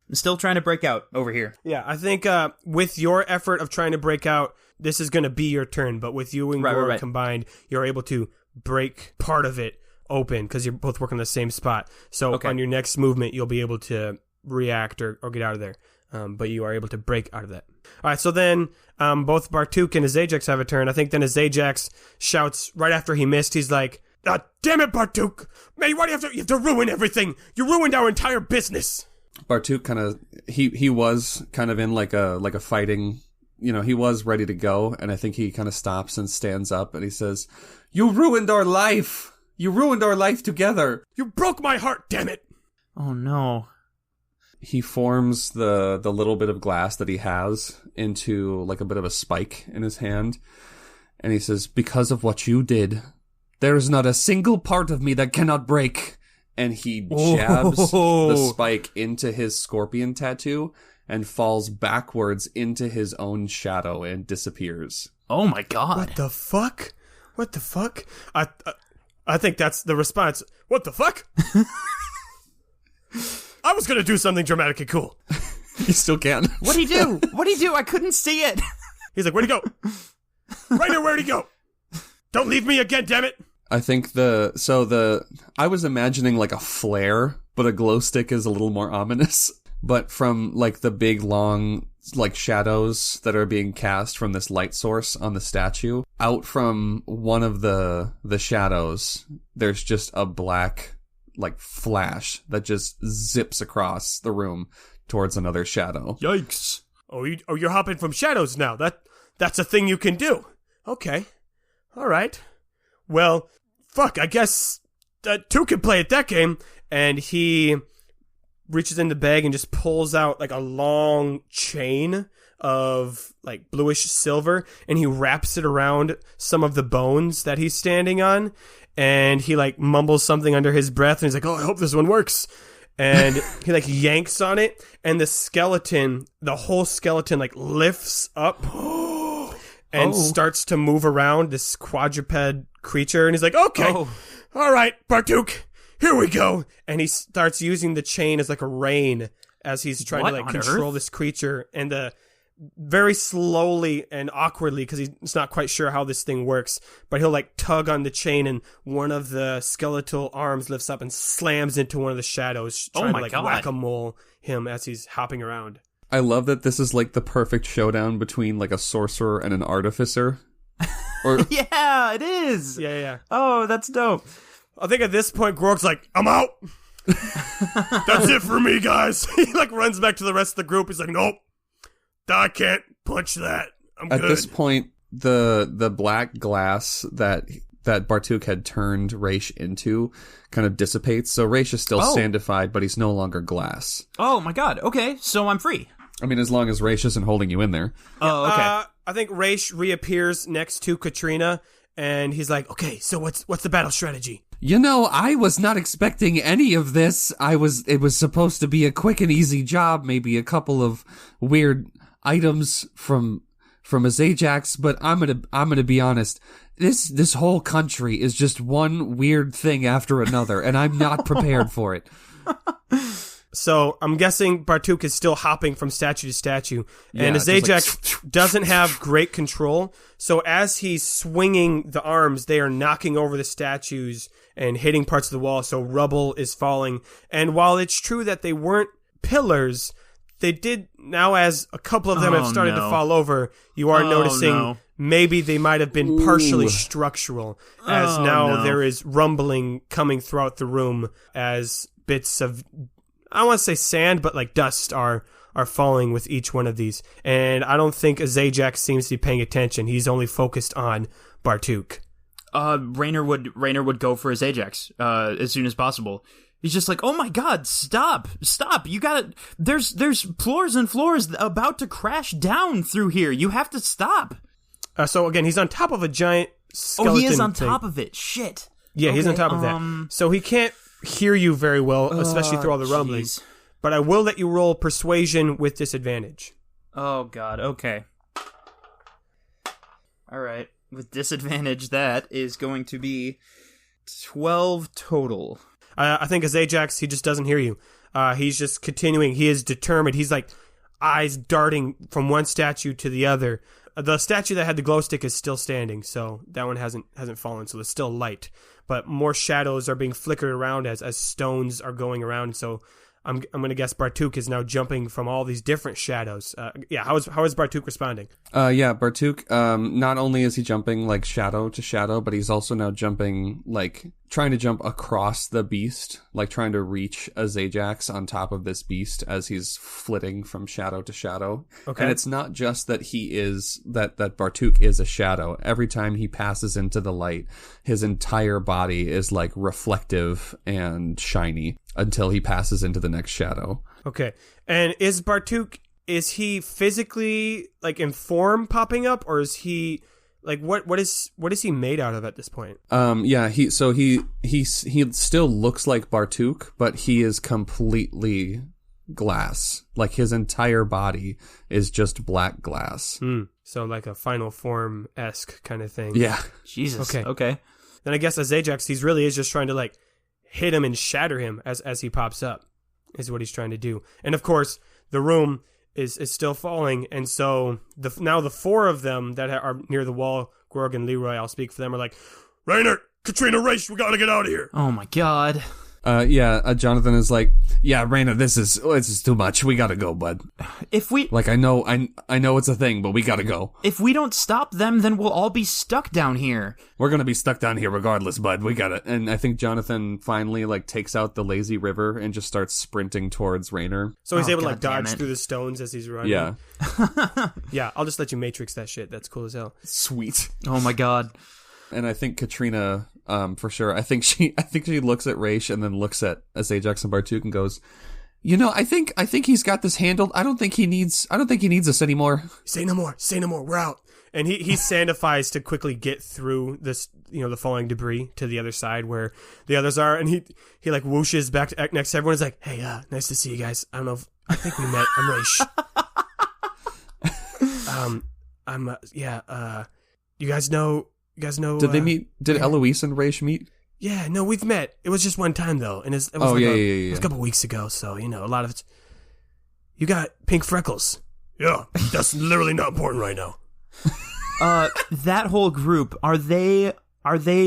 I'm still trying to break out over here.
Yeah, I think with your effort of trying to break out, this is going to be your turn. But with you and Gorg combined, you're able to break part of it open because you're both working on the same spot. So on your next movement, you'll be able to react or get out of there. But you are able to break out of that. All right, so then both Bartuk and Azajax have a turn. I think then Azajax shouts right after he missed. He's like,
damn it, Bartuk! Man, why do you have to ruin everything? You ruined our entire business!
Bartuk kind of he was kind of in like a fighting, he was ready to go, and I think he kind of stops and stands up and he says, "You ruined our life. You ruined our life together.
You broke my heart, damn it!"
Oh no.
He forms the little bit of glass that he has into like a bit of a spike in his hand, and he says, "Because of what you did, there is not a single part of me that cannot break." And he jabs the spike into his scorpion tattoo and falls backwards into his own shadow and disappears.
Oh my god.
"What the fuck? What the fuck?" I think that's the response. "What the fuck?"
I was gonna do something dramatic and cool.
You still can.
What'd he do? What'd he do? I couldn't see it.
He's like, "Where'd he go? Rainer, where'd he go? Don't leave me again, damn it!"
I think I was imagining like a flare, but a glow stick is a little more ominous. But from like the big long like shadows that are being cast from this light source on the statue, out from one of the shadows, there's just a black like flash that just zips across the room towards another shadow.
Yikes. Oh, you're hopping from shadows now. That's a thing you can do. Okay. All right. Well, fuck, I guess two can play at that game. And he reaches in the bag and just pulls out like a long chain of like bluish silver, and he wraps it around some of the bones that he's standing on. And he like mumbles something under his breath, and he's like, "Oh, I hope this one works." And he like yanks on it, and the whole skeleton like lifts up and starts to move around, this quadruped creature. And he's like, "Okay, all right, Bartuk, here we go." And he starts using the chain as like a rein as he's trying to like control this creature. And very slowly and awkwardly, because he's not quite sure how this thing works, but he'll like tug on the chain, and one of the skeletal arms lifts up and slams into one of the shadows, trying to like whack-a-mole him as he's hopping around.
I love that this is like the perfect showdown between like a sorcerer and an artificer. Or
Yeah, it is.
Yeah.
Oh, that's dope.
I think at this point, Gork's like, "I'm out.
That's it for me, guys."
He like runs back to the rest of the group. He's like, "Nope.
I can't punch that.
At
good.
this point, the black glass that Bartuk had turned Raish into kind of dissipates. So Raish is still sandified, but he's no longer glass.
Oh my god. Okay, so I'm free.
I mean, as long as Raish isn't holding you in there.
Oh, okay.
I think Raish reappears next to Katrina, and he's like, "Okay, so what's the battle strategy?"
You know, I was not expecting any of this. It was supposed to be a quick and easy job, maybe a couple of weird items from a Zajax, but I'm gonna be honest. This whole country is just one weird thing after another, and I'm not prepared for it.
So I'm guessing Bartuk is still hopping from statue to statue, and
Yeah,
Zajac doesn't have great control. So as he's swinging the arms, they are knocking over the statues and hitting parts of the wall. So rubble is falling. And while it's true that they weren't pillars, they did now, as a couple of them have started to fall over, you are noticing maybe they might have been partially structural, as now there is rumbling coming throughout the room as bits of, I don't want to say sand, but like dust are falling with each one of these. And I don't think Zajac seems to be paying attention. He's only focused on Bartuk.
Rainer would go for his Ajax as soon as possible. He's just like, "Oh my god, stop. You gotta, there's floors and floors about to crash down through here. You have to stop."
So again, he's on top of a giant skeleton.
Oh, he is on
thing.
top of it. Shit.
Yeah, he's on top of that. So he can't hear you very well, especially through all the rumbling.
Jeez.
But I will let you roll persuasion with disadvantage.
Oh god, okay. Alright. With disadvantage, that is going to be 12 total.
I think as Ajax, he just doesn't hear you. He's just continuing. He is determined. He's like eyes darting from one statue to the other. The statue that had the glow stick is still standing, so that one hasn't fallen. So there's still light, but more shadows are being flickered around as stones are going around. So I'm gonna guess Bartuk is now jumping from all these different shadows. How is Bartuk responding?
Bartuk, not only is he jumping like shadow to shadow, but he's also now jumping, like trying to jump across the beast, like trying to reach a Zajax on top of this beast as he's flitting from shadow to shadow.
Okay.
And it's not just that that Bartuk is a shadow. Every time he passes into the light, his entire body is like reflective and shiny until he passes into the next shadow.
Okay. And is Bartuk, is he physically like in form popping up, or is he like what is he made out of at this point?
He still looks like Bartuk, but he is completely glass. Like his entire body is just black glass.
So like a Final Form-esque kind of thing.
Yeah.
Jesus.
Okay.
Okay.
Then I guess as Ajax, he's really is just trying to like hit him and shatter him as he pops up, is what he's trying to do. And of course, the room is still falling, and so now the four of them that are near the wall, Gorg and Leroy, I'll speak for them, are like,
Rainer, Katrina, Raish, we gotta get out of here.
Oh my god.
Jonathan is like, "Yeah, Raina, this is too much. We gotta go, bud.
If we
Like, I know it's a thing, but we gotta go.
if we don't stop them, then we'll all be stuck down here.
We're gonna be stuck down here regardless, bud. We gotta." And I think Jonathan finally like takes out the lazy river and just starts sprinting towards Rainer.
so he's
Oh,
able to like
God damn
dodge
it.
through the stones as he's running.
Yeah,
Yeah, I'll just let you Matrix that shit. That's cool as hell.
sweet.
Oh my god.
And I think Katrina, for sure. I think she looks at Raish and then looks at Ajax and Bartuk and goes, "You know, I think he's got this handled. I don't think he needs us anymore."
Say no more. We're out. And he sandifies to quickly get through this, the falling debris to the other side where the others are. And he like whooshes back next to everyone. He's like, "Hey, nice to see you guys. I don't know I think we met. I'm Raish." You guys know.
Did they meet? Did Eloise and Raish meet?
Yeah, no, we've met. It was just one time though, and it was it was a couple weeks ago. So a lot of it's. You got pink freckles.
Yeah, that's literally not important right now.
That whole group, are they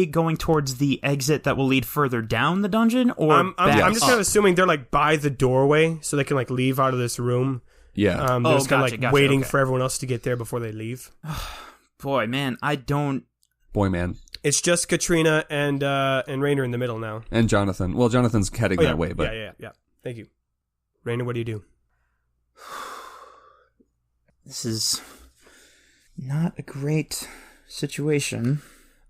going towards the exit that will lead further down the dungeon, or
I'm just kind
up?
of assuming they're like by the doorway, so they can like leave out of this room.
Yeah.
They're just kind of like
gotcha,
waiting
okay.
for everyone else to get there before they leave.
Boy, man, I don't.
Boy, man.
It's just Katrina and Rainer in the middle now.
And Jonathan. Well, Jonathan's heading that way, but
yeah. Thank you, Rainer. What do you do?
This is Not a great situation.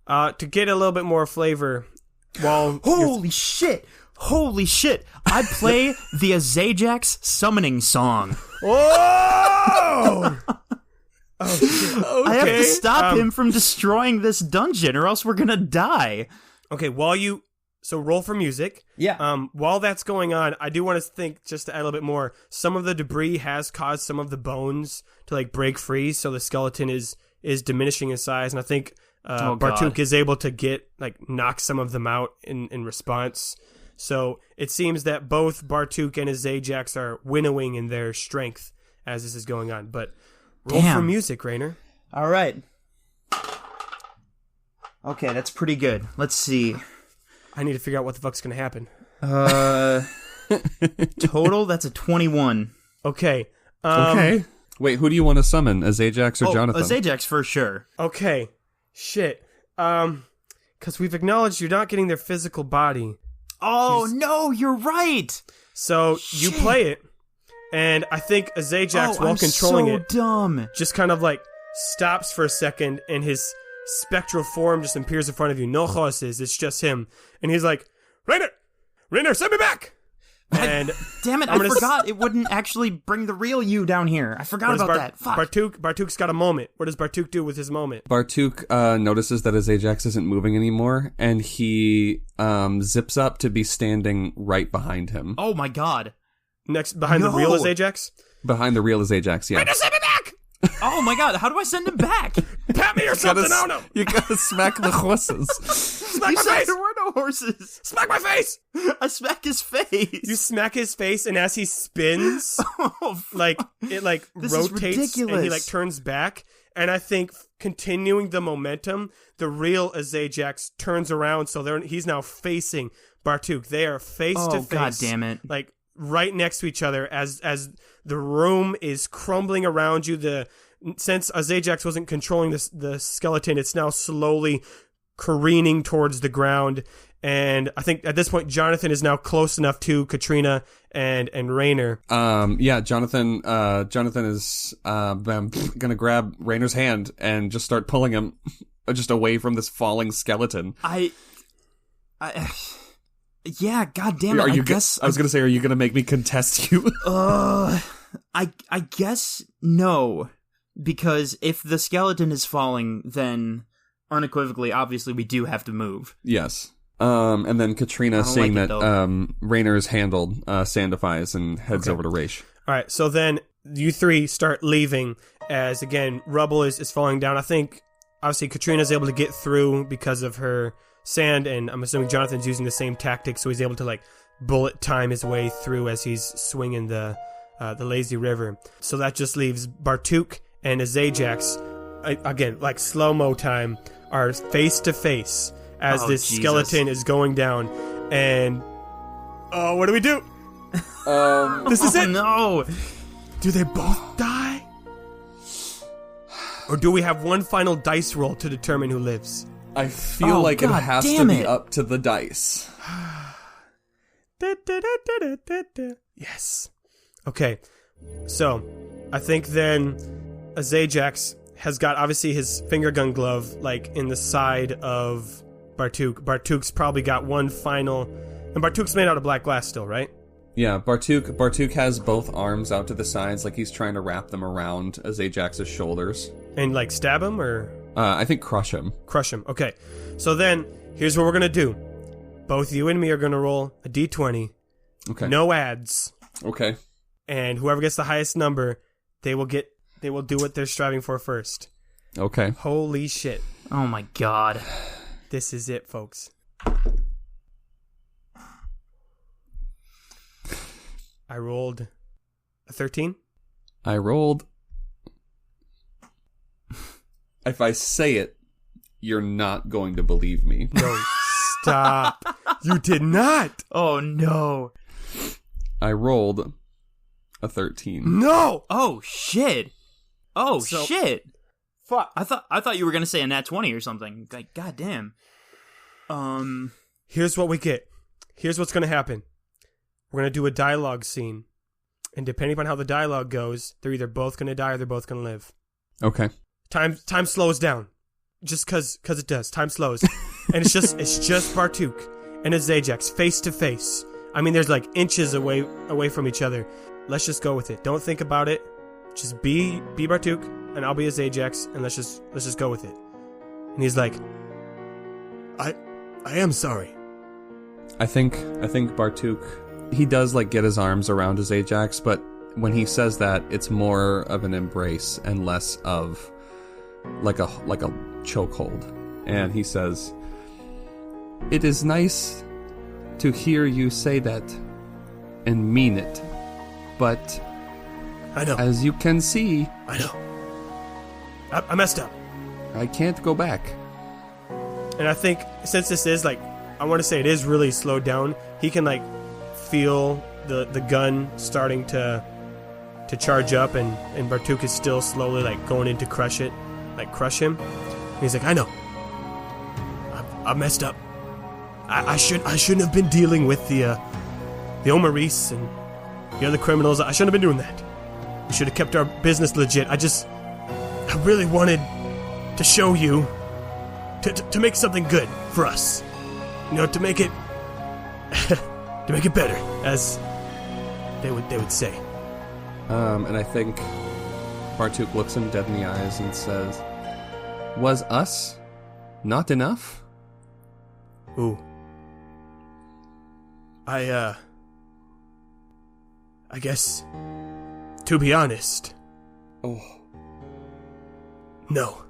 To get a little bit more flavor, while
Holy shit! Holy shit! I play the Azajax summoning song.
oh, oh shit. Okay.
I have to stop him from destroying this dungeon, or else we're gonna die.
Okay, so roll for music.
Yeah.
While that's going on, I do want to think, just to add a little bit more, some of the debris has caused some of the bones to like break free, so the skeleton is diminishing in size, and I think Bartuk is able to knock some of them out in response. So it seems that both Bartuk and his Ajax are winnowing in their strength as this is going on. But roll for music, Rainer.
All right. Okay, that's pretty good. Let's see.
I need to figure out what the fuck's going to happen.
Total, that's a 21.
Okay.
Okay. Wait, who do you want to summon? Azajax or Jonathan?
Azajax for sure.
Okay. Shit. Because we've acknowledged you're not getting their physical body.
Oh, no, you're right.
So you play it, and I think Azajax, while controlling it,
dumb.
just kind of like stops for a second, and his spectral form just appears in front of you. No horses, it's just him. And he's like, Rainer, send me back! And
damn it, I forgot it wouldn't actually bring the real you down here. I forgot about that. Fuck.
Bartuk's got a moment. What does Bartuk do with his moment?
Bartuk notices that his Ajax isn't moving anymore, and he zips up to be standing right behind him.
Oh my god.
Behind the real is Ajax?
Behind the real is Ajax, yeah.
Rainer, send me back!
Oh my god, how do I send him back?
Pat me or something, I don't know.
You gotta smack the horses.
Smack
You
my
said
face!
there were no horses.
Smack my face!
I smack his face.
You smack his face, and as he spins,
Oh,
like it like
This is
rotates, and he
ridiculous.
like turns back. And I think continuing the momentum, the real Azajax turns around, so he's now facing Bartuk. They are face to face.
God damn it.
Like right next to each other as the room is crumbling around you. Since Azajax wasn't controlling the skeleton, it's now slowly careening towards the ground. And I think at this point, Jonathan is now close enough to Katrina and Rainer.
Yeah, Jonathan is gonna grab Rainer's hand and just start pulling him just away from this falling skeleton.
Yeah, god damn it. I
was gonna say, are you gonna make me contest you?
I guess no. Because if the skeleton is falling, then unequivocally, obviously, we do have to move.
Yes. And then Katrina, seeing
like it,
that Rainer is handled, sandifies and heads over to Raish.
All right, so then you three start leaving as, again, rubble is falling down. I think, obviously, Katrina's able to get through because of her sand, and I'm assuming Jonathan's using the same tactic, so he's able to, like, bullet time his way through as he's swinging the lazy river. So that just leaves Bartuk and Azajax, again, like slow-mo time, are face-to-face as this skeleton is going down. And, what do we do? This is it!
No!
Do they both die? Or do we have one final dice roll to determine who lives?
I feel like it has to be up to the dice.
Yes. Okay. So, I think then Azajax has got, obviously, his finger gun glove, like, in the side of Bartuk. Bartuk's probably got one final... And Bartuk's made out of black glass still, right?
Yeah, Bartuk has both arms out to the sides, like he's trying to wrap them around Azajax's shoulders.
And, like, stab him, or...?
I think crush him.
Crush him, okay. So then, here's what we're gonna do. Both you and me are gonna roll a d20.
Okay.
No ads.
Okay.
And whoever gets the highest number, they will do what they're striving for first.
Okay.
Holy shit.
Oh my god.
This is it, folks. I rolled a 13.
I rolled... If I say it, you're not going to believe me.
No, stop. You did not.
Oh no.
I rolled a 13.
No.
Oh shit. Oh shit.
Fuck.
I thought you were gonna say a nat 20 or something. Like, goddamn.
Here's what we get. Here's what's gonna happen. We're gonna do a dialogue scene. And depending on how the dialogue goes, they're either both gonna die or they're both gonna live.
Okay.
Time slows down. Just cause it does. Time slows. And it's just Bartuk and his Ajax face to face. I mean, there's like inches away from each other. Let's just go with it. Don't think about it. Just be Bartuk, and I'll be his Ajax, and let's just go with it. And he's like,
I am sorry.
I think Bartuk, he does like get his arms around his Ajax, but when he says that, it's more of an embrace and less of like a chokehold. And he says, "It is nice to hear you say that and mean it, but
I know.
as you can see,
I know. I messed up.
I can't go back."
and I think since this is like, I want to say it is really slowed down. He can like feel the gun starting to charge up, and Bartuk is still slowly like going in to crush him. And he's like, I know. I messed up. I shouldn't have been dealing with the Omaris and the other criminals. I shouldn't have been doing that. We should have kept our business legit. I really wanted to show you to make something good for us. You know, to make it to make it better, as they would say.
And I think Bartuk looks him dead in the eyes and says, "Was us not enough?"
Ooh. I guess, to be honest,
Oh.
no.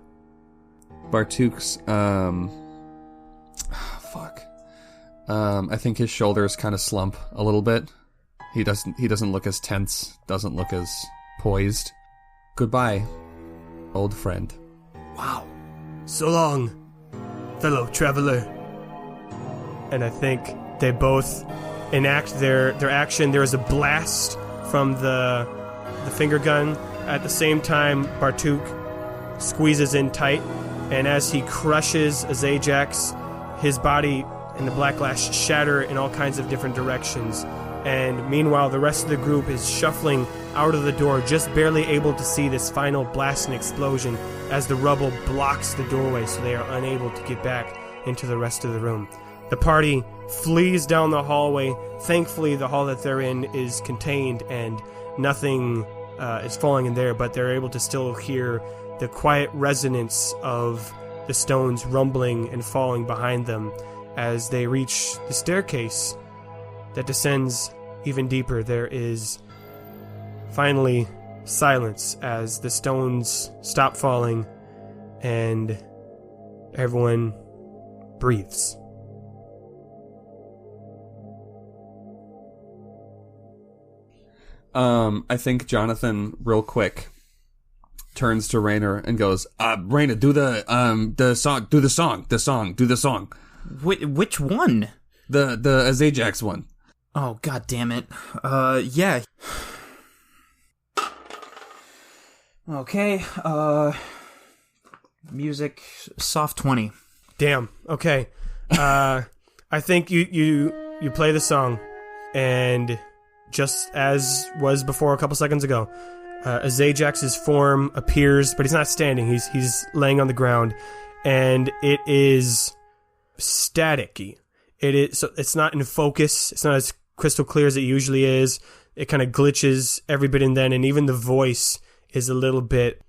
Bartuk's, fuck. I think his shoulders kind of slump a little bit. He doesn't look as tense, doesn't look as poised. "Goodbye, old friend."
Wow. So long, fellow traveler. And I think they both enact their action. There is a blast from the finger gun. At the same time, Bartuk squeezes in tight, and as he crushes Ajax, his body and the black glass shatter in all kinds of different directions. And meanwhile, the rest of the group is shuffling out of the door, just barely able to see this final blast and explosion as the rubble blocks the doorway, so they are unable to get back into the rest of the room. The party flees down the hallway. Thankfully, the hall that they're in is contained and nothing is falling in there, but they're able to still hear the quiet resonance of the stones rumbling and falling behind them as they reach the staircase that descends even deeper. There is finally silence as the stones stop falling and everyone breathes.
I think Jonathan, real quick, turns to Raynor and goes, "Raynor, do the song.
Which one?
The Ajax one."
Oh, god damn it. Yeah. Okay, music, soft 20.
Damn. Okay. I think you play the song, and just as was before a couple seconds ago, Ajax's form appears, but he's not standing. He's laying on the ground, and it is staticky. So it's not in focus. It's not as crystal clear as it usually is. It kind of glitches every bit and then, and even the voice is a little bit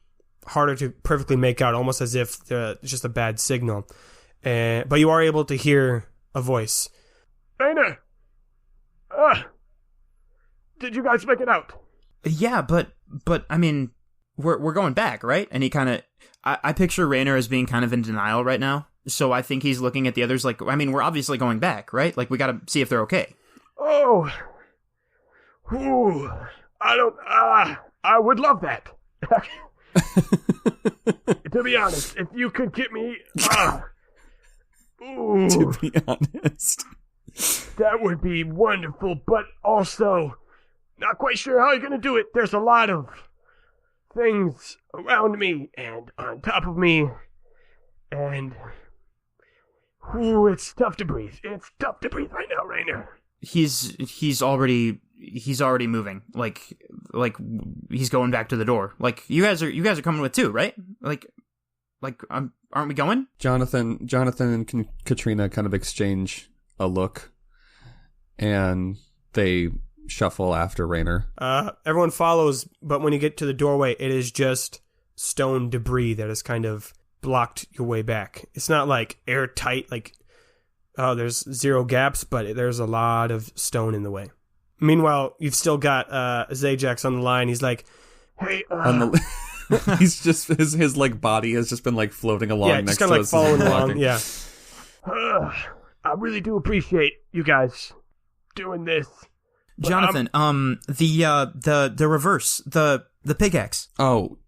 harder to perfectly make out, almost as if it's just a bad signal. But you are able to hear a voice.
Raynor! Did you guys make it out?
Yeah, but I mean, we're going back, right? And he kind of, I picture Raynor as being kind of in denial right now. So I think he's looking at the others like, I mean, we're obviously going back, right? Like, we got to see if they're okay.
Oh. Ooh. I would love that. To be honest, if you could get me... ooh.
To be honest.
That would be wonderful, but also not quite sure how you're going to do it. There's a lot of things around me and on top of me, and ooh, it's tough to breathe. It's tough to breathe right now, Raynor.
He's already moving. Like he's going back to the door. Like you guys are coming with too, right? Like Like, aren't we going?
Jonathan and Katrina kind of exchange a look, and they shuffle after Raynor.
Everyone follows, but when you get to the doorway, it is just stone debris that has kind of blocked your way back. It's not like airtight, like, oh, there's zero gaps, but there's a lot of stone in the way. Meanwhile, you've still got Zajax on the line. He's like,
Hey,
He's just his like body has just been like floating along
yeah,
next
just kind
to
of like
us.
following
as we're
along.
walking.
Yeah.
I really do appreciate you guys doing this. But
Jonathan, the reverse, the pickaxe.
Oh,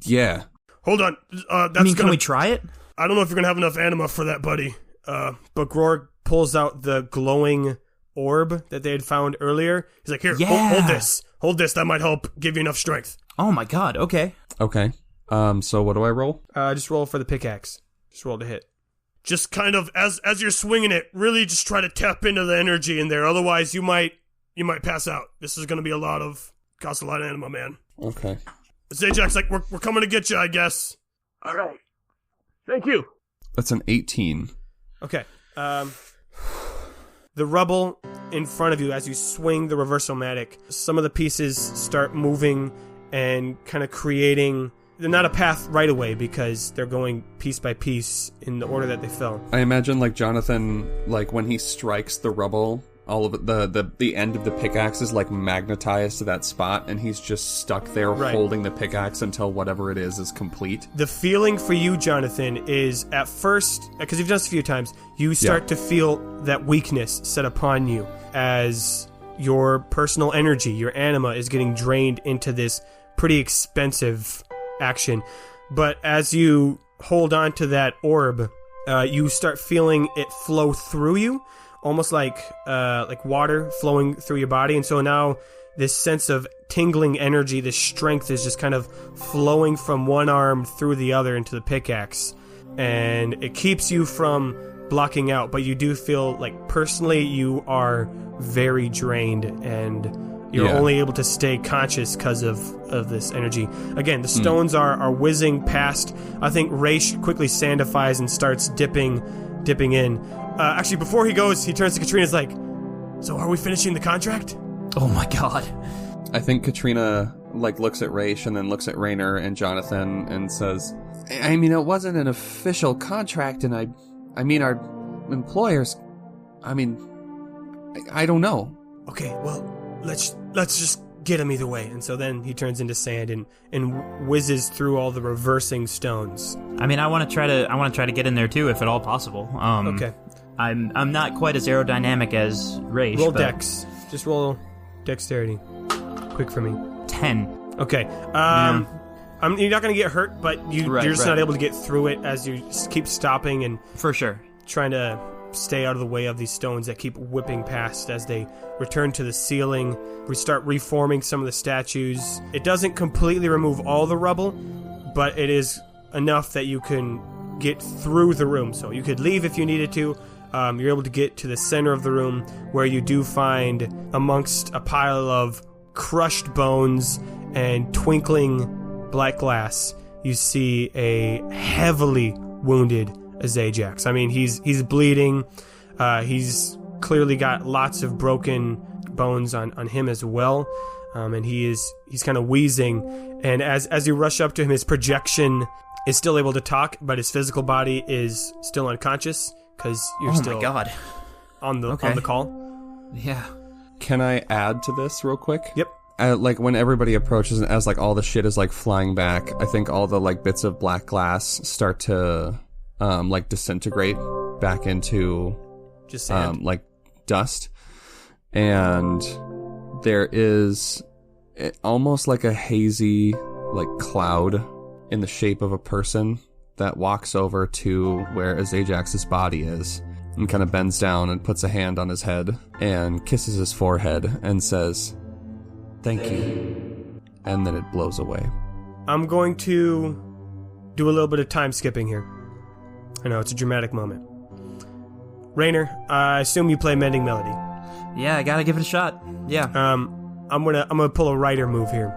yeah.
Hold on. That's
I mean, can we try it?
I don't know if you're gonna have enough anima for that, buddy.
But Grorg pulls out the glowing orb that they had found earlier.
He's like, here,
Yeah.
hold this. Hold this. That might help give you enough strength.
Oh my god, okay.
Okay. So what do I roll?
Just roll for the pickaxe. Just roll to hit.
Just kind of as you're swinging it, really just try to tap into the energy in there. Otherwise, you might pass out. This is gonna be cost a lot of anima, man.
Okay.
Zajax's like, we're coming to get you, I guess. All right. Thank you.
That's an 18.
Okay. The rubble in front of you, as you swing the reverse-o-matic, some of the pieces start moving and kind of creating... They're not a path right away because they're going piece by piece in the order that they fell.
I imagine like Jonathan, like when he strikes the rubble, all of it, the end of the pickaxe is like magnetized to that spot, and he's just stuck there
Right.
holding the pickaxe until whatever it is complete.
The feeling for you, Jonathan, is at first, because you've done this a few times, you start to feel that weakness set upon you as your personal energy, your anima, is getting drained into this pretty expensive action. But as you hold on to that orb, you start feeling it flow through you, almost like water flowing through your body. And so now this sense of tingling energy, this strength is just kind of flowing from one arm through the other into the pickaxe. And it keeps you from blocking out, but you do feel like personally you are very drained and you're only able to stay conscious because of this energy. Again, the stones are whizzing past. I think Raish quickly sandifies and starts dipping in. Actually, before he goes, he turns to Katrina. Is like, "So, are we finishing the contract?"
Oh my god.
I think Katrina like looks at Raish and then looks at Raynor and Jonathan and says, I mean, it wasn't an official contract, and I mean, our employers, I mean, I don't know.
Okay, well, let's just get him either way. And so then he turns into sand and whizzes through all the reversing stones.
I mean, I want to try to get in there too, if at all possible.
Okay.
I'm not quite as aerodynamic as Raish.
Roll
but
dex. Just roll dexterity. Quick for me.
10.
Okay. You're not going to get hurt, but you're just not able to get through it as you keep stopping and
For sure.
trying to stay out of the way of these stones that keep whipping past as they return to the ceiling. We start reforming some of the statues. It doesn't completely remove all the rubble, but it is enough that you can get through the room. So you could leave if you needed to. You're able to get to the center of the room where you do find amongst a pile of crushed bones and twinkling black glass, you see a heavily wounded Zajax. I mean, he's bleeding. He's clearly got lots of broken bones on him as well. And he's kind of wheezing. And as you rush up to him, his projection is still able to talk, but his physical body is still unconscious because you're still
my god.
on the call.
Yeah.
Can I add to this real quick?
Yep.
Like when everybody approaches and as like all the shit is like flying back, I think all the like bits of black glass start to like disintegrate back into
Just sand.
like dust, and there is almost like a hazy like cloud in the shape of a person that walks over to where Zajax's body is and kind of bends down and puts a hand on his head and kisses his forehead and says, "Thank you," and then it blows away.
I'm going to do a little bit of time skipping here. I know, it's a dramatic moment. Raynor, I assume you play Mending Melody.
Yeah, I gotta give it a shot. Yeah.
I'm gonna pull a writer move here.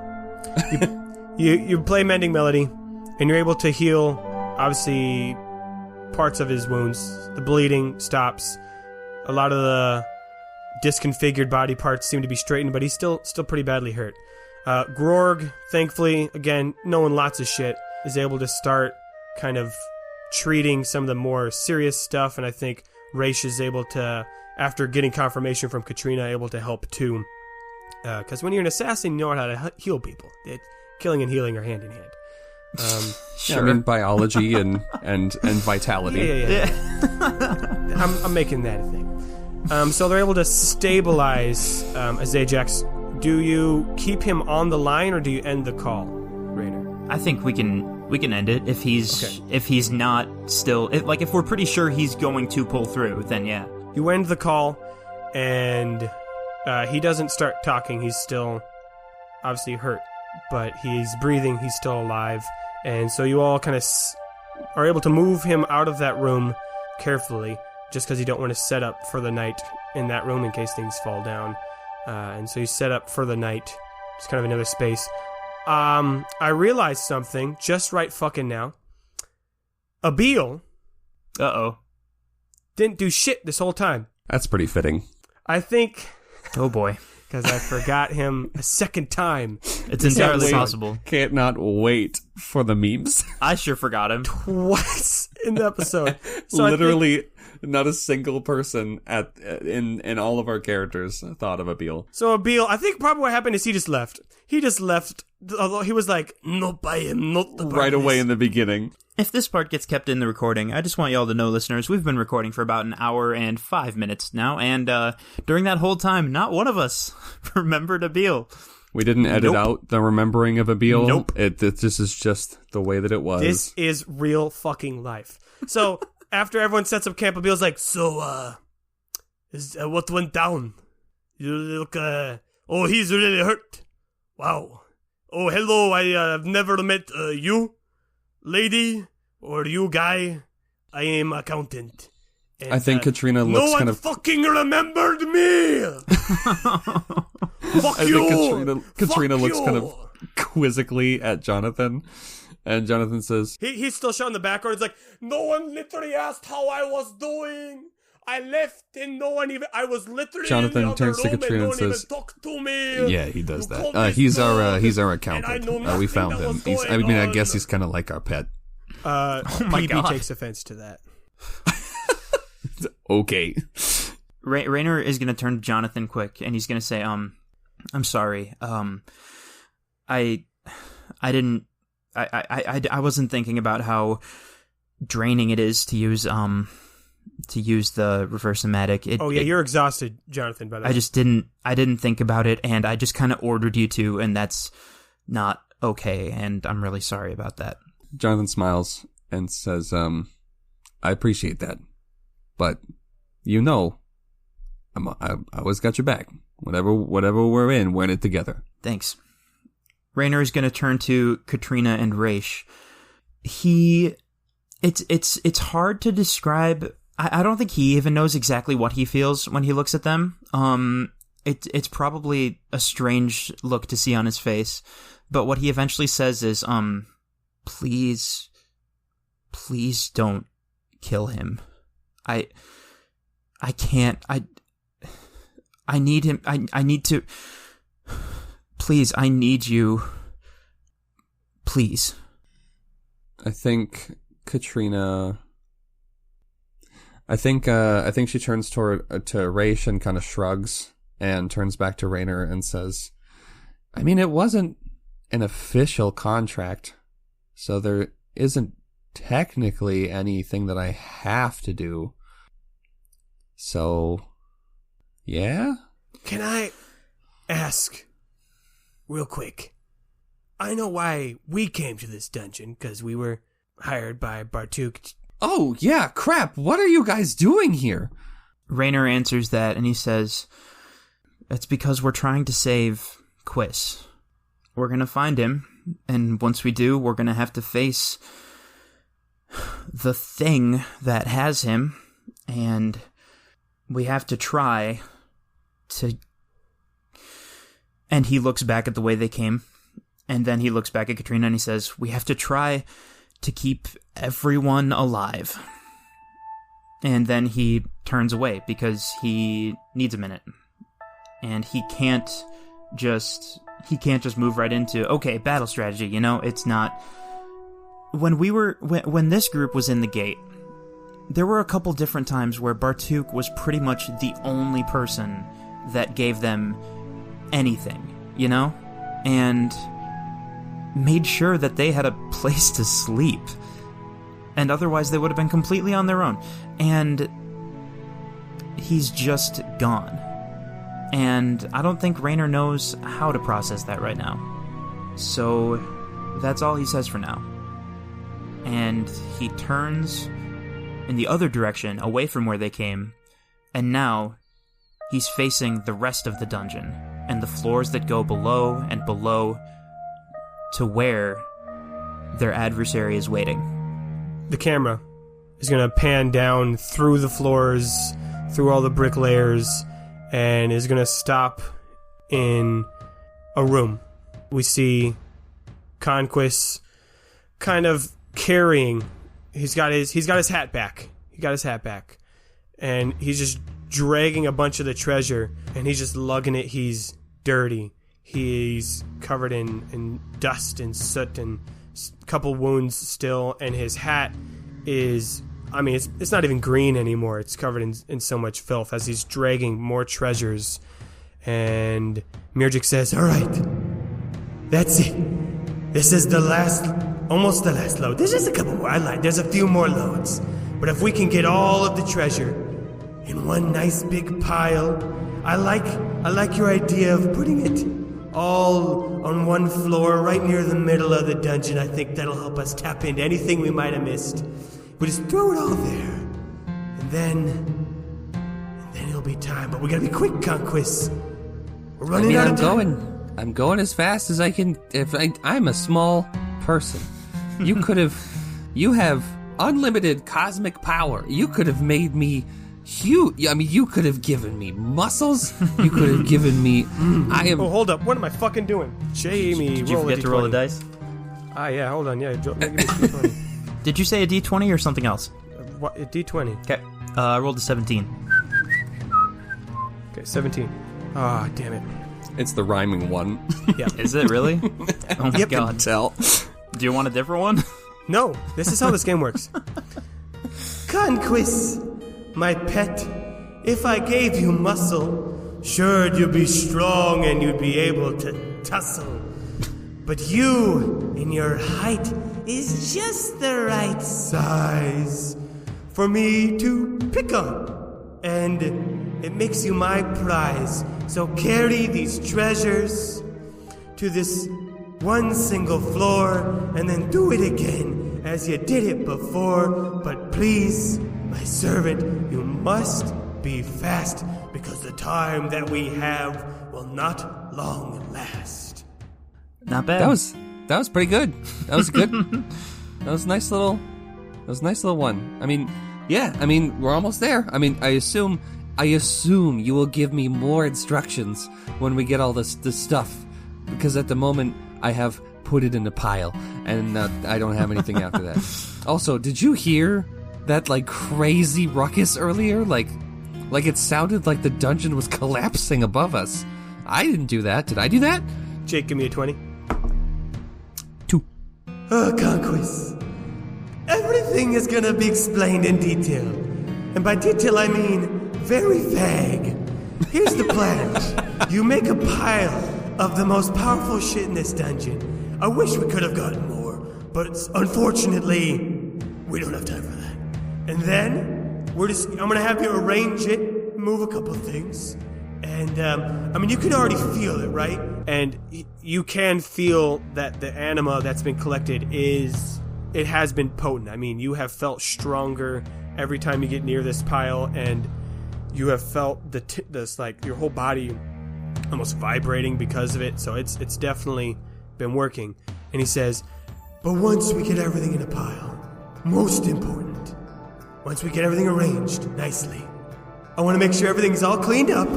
You play Mending Melody, and you're able to heal obviously, parts of his wounds, the bleeding stops. A lot of the disconfigured body parts seem to be straightened, but he's still pretty badly hurt. Grorg, thankfully, again, knowing lots of shit, is able to start kind of treating some of the more serious stuff, and I think Raish is able to, after getting confirmation from Katrina, able to help too. Because when you're an assassin, you know how to heal people. Killing and healing are hand in hand.
Yeah, I mean, biology and vitality.
Yeah. I'm making that a thing. So they're able to stabilize Ajax. Do you keep him on the line or do you end the call, Rainer?
I think we can end it if he's not still if we're pretty sure he's going to pull through, then yeah.
You end the call, and he doesn't start talking. He's still obviously hurt, but he's breathing. He's still alive, and so you all kind of are able to move him out of that room carefully, just because you don't want to set up for the night in that room in case things fall down. And so you set up for the night. It's kind of another space. I realized something just right fucking now. Abil didn't do shit this whole time.
That's pretty fitting.
I think...
Oh boy.
Because I forgot him a second time.
It's entirely possible.
Can't not wait for the memes.
I sure forgot him.
Twice in the episode. So
Literally... Not a single person in all of our characters thought of Abil.
So Abil, I think probably what happened is he just left. Although he was like, "Nope, I am not the part
right
of
away
this."
in the beginning.
If this part gets kept in the recording, I just want y'all to know, listeners, we've been recording for about an hour and 5 minutes now, and during that whole time, not one of us remembered Abil.
We didn't edit out the remembering of Abil.
Nope.
This is just the way that it was.
This is real fucking life. So... After everyone sets up camp, Abil's like, "So, what went down? You look, oh, he's really hurt. Wow. Oh, hello, I've never met, you, lady, or you, guy. I am accountant." And,
I think Katrina looks
No
kind
one
of...
fucking remembered me! Fuck
I
you!
think Katrina
Fuck
looks
you!
kind of quizzically at Jonathan. And Jonathan says...
He's still showing the background. It's like,
No one literally asked how I was doing. I left and no one even... I was literally
Jonathan
in the
turns
other
to
room
Katrina
and no
and
one
says,
even talked to me.
Yeah, he does
You called
that.
me
He's
stupid,
our
and I
accountant.
know
We
nothing
found
that
him.
was
I
going on.
guess he's kind of like our pet.
my
PB
God.
takes offense to that.
Okay.
Rainer is going to turn to Jonathan quick, and he's going to say, I'm sorry. I wasn't thinking about how draining it is to use the reverse-o-matic.
You're exhausted, Jonathan, by the way.
I didn't think about it, and I just kind of ordered you to, and that's not okay, and I'm really sorry about that.
Jonathan smiles and says, I appreciate that. But, I always got your back. Whatever we're in it together.
Thanks. Rainer is going to turn to Katrina and Raish. It's hard to describe. I don't think he even knows exactly what he feels when he looks at them. It's probably a strange look to see on his face. But what he eventually says is, please don't kill him. I can't. I need him. I need to. Please, I need you. Please.
I think Katrina. I think she turns to Raish and kind of shrugs and turns back to Rainer and says, I mean, it wasn't an official contract, so there isn't technically anything that I have to do. So, yeah?
Can I ask, real quick? I know why we came to this dungeon, because we were hired by Bartuk.
Oh, yeah, crap. What are you guys doing here?
Rainer answers that, and he says, it's because we're trying to save Quiss. We're going to find him, and once we do, we're going to have to face the thing that has him, and we have to try to... And he looks back at the way they came, and then he looks back at Katrina and he says, we have to try to keep everyone alive. And then he turns away because he needs a minute. And he can't just move right into, okay, battle strategy, it's not. When this group was in the gate, there were a couple different times where Bartuk was pretty much the only person that gave them anything, and made sure that they had a place to sleep. And otherwise they would have been completely on their own. And he's just gone. And I don't think Raynor knows how to process that right now. So that's all he says for now. And he turns in the other direction, away from where they came, and now he's facing the rest of the dungeon, and the floors that go below and below to where their adversary is waiting.
The camera is going to pan down through the floors, through all the brick layers, and is going to stop in a room. We see Conquest kind of carrying. He's got his hat back. He got his hat back, and he's just dragging a bunch of the treasure, and he's just lugging it. He's dirty. He's covered in dust and soot and a couple wounds still, and his hat is, it's not even green anymore. It's covered in so much filth as he's dragging more treasures. And Mirjik says, all right, that's it. This is almost the last load. There's just a couple more. I lied. There's a few more loads. But if we can get all of the treasure in one nice big pile, I like your idea of putting it all on one floor right near the middle of the dungeon. I think that'll help us tap into anything we might have missed. We just throw it all there. And then it'll be time. But we gotta be quick, Conquest. We're running out of time.
I'm going as fast as I can. I'm a small person. You have unlimited cosmic power. You could have made me huge. You could have given me muscles. You could have given me.
Oh, hold up! What am I fucking doing? Jamie,
did you forget to roll a dice?
Yeah. Hold on. Yeah. Give me a D20.
Did you say a D20 or something else?
What? A D20.
Okay. I rolled a 17.
Okay, 17. Ah, damn it.
It's the rhyming one.
Yeah.
Is it really? Oh my god.
Tell.
Do you want a different one?
No. This is how this game works.
Conquest, my pet, if I gave you muscle, sure you'd be strong and you'd be able to tussle. But you, in your height, is just the right size for me to pick on. And it makes you my prize. So carry these treasures to this one single floor and then do it again as you did it before. But please, my servant, you must be fast because the time that we have will not long last.
Not bad.
That was pretty good. That was good. That was a nice little one. We're almost there. I assume you will give me more instructions when we get all this stuff, because at the moment I have put it in a pile and I don't have anything after that. Also, did you hear that crazy ruckus earlier? Like it sounded like the dungeon was collapsing above us. I didn't do that. Did I do that?
Jake, give me a 20.
2.
Conquest. Everything is gonna be explained in detail. And by detail, I mean very vague. Here's the plan. You make a pile of the most powerful shit in this dungeon. I wish we could have gotten more, but unfortunately, we don't have time for that. And then, I'm gonna have you arrange it, move a couple things. And, you can already feel it, right?
And you can feel that the anima that's been collected it has been potent. You have felt stronger every time you get near this pile, and you have felt this your whole body almost vibrating because of it. So it's definitely been working. And he says,
but once we get everything in a pile, most important, once we get everything arranged nicely, I want to make sure everything's all cleaned up,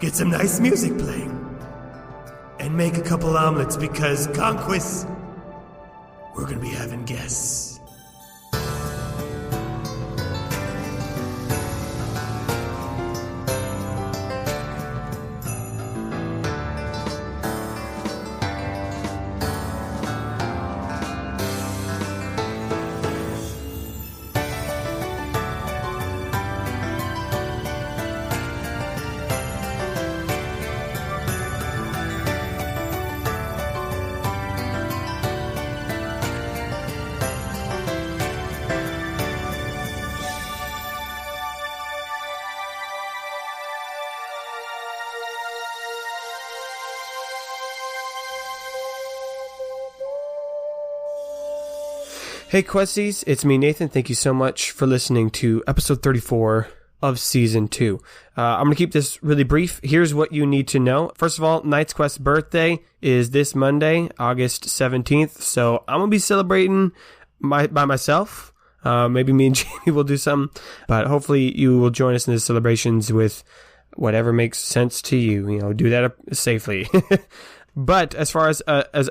get some nice music playing, and make a couple omelets because, Conquest, we're gonna be having guests.
Hey Questies, it's me Nathan. Thank you so much for listening to episode 34 of season 2. I'm going to keep this really brief. Here's what you need to know. First of all, Knight's Quest birthday is this Monday, August 17th. So I'm going to be celebrating by myself. Maybe me and Jamie will do something, but hopefully you will join us in the celebrations with whatever makes sense to you. You know, do that safely. But as far as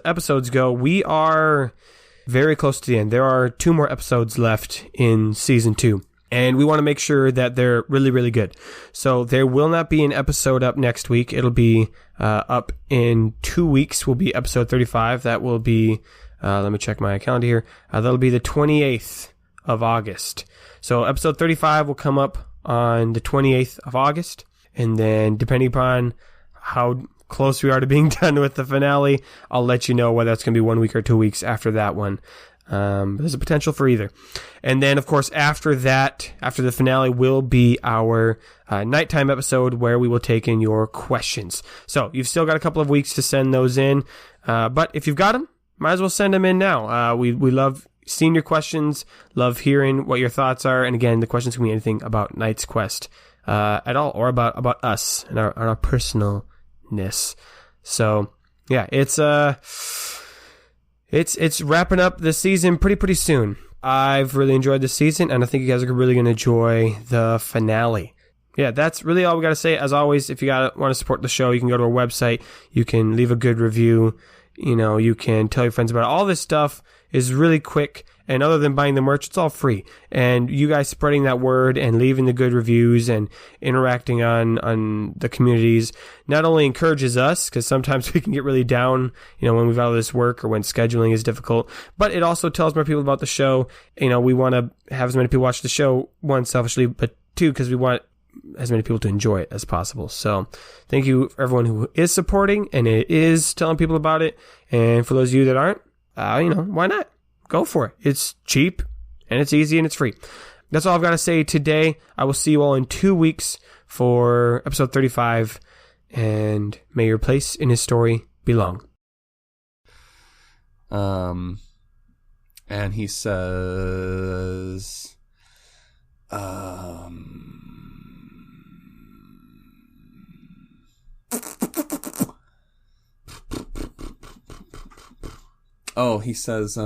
episodes go, we are very close to the end. There are 2 more episodes left in season 2, and we want to make sure that they're really, really good. So there will not be an episode up next week. It'll be up in 2 weeks. Will be episode 35. That will be, let me check my calendar here. That'll be the 28th of August. So episode 35 will come up on the 28th of August, and then depending upon how close we are to being done with the finale, I'll let you know whether it's going to be 1 week or 2 weeks after that one. There's a potential for either. And then, of course, after that, after the finale, will be our nighttime episode where we will take in your questions. So you've still got a couple of weeks to send those in. But if you've got them, might as well send them in now. We love seeing your questions, love hearing what your thoughts are. And again, the questions can be anything about Knight's Quest at all, or about us and our personal So yeah, it's wrapping up the season pretty soon. I've really enjoyed the season, and I think you guys are really going to enjoy the finale. Yeah, that's really all we got to say. As always, if you want to support the show, you can go to our website. You can leave a good review. You know, you can tell your friends about it. All this stuff is really quick. And other than buying the merch, it's all free. And you guys spreading that word and leaving the good reviews and interacting on the communities not only encourages us, because sometimes we can get really down, you know, when we've got all this work or when scheduling is difficult, but it also tells more people about the show. You know, we want to have as many people watch the show, one, selfishly, but two, because we want as many people to enjoy it as possible. So thank you for everyone who is supporting and it is telling people about it. And for those of you that aren't, you know, why not? Go for it. It's cheap, and it's easy, and it's free. That's all I've got to say today. I will see you all in 2 weeks for episode 35, and may your place in his story be long.
And he says, he says,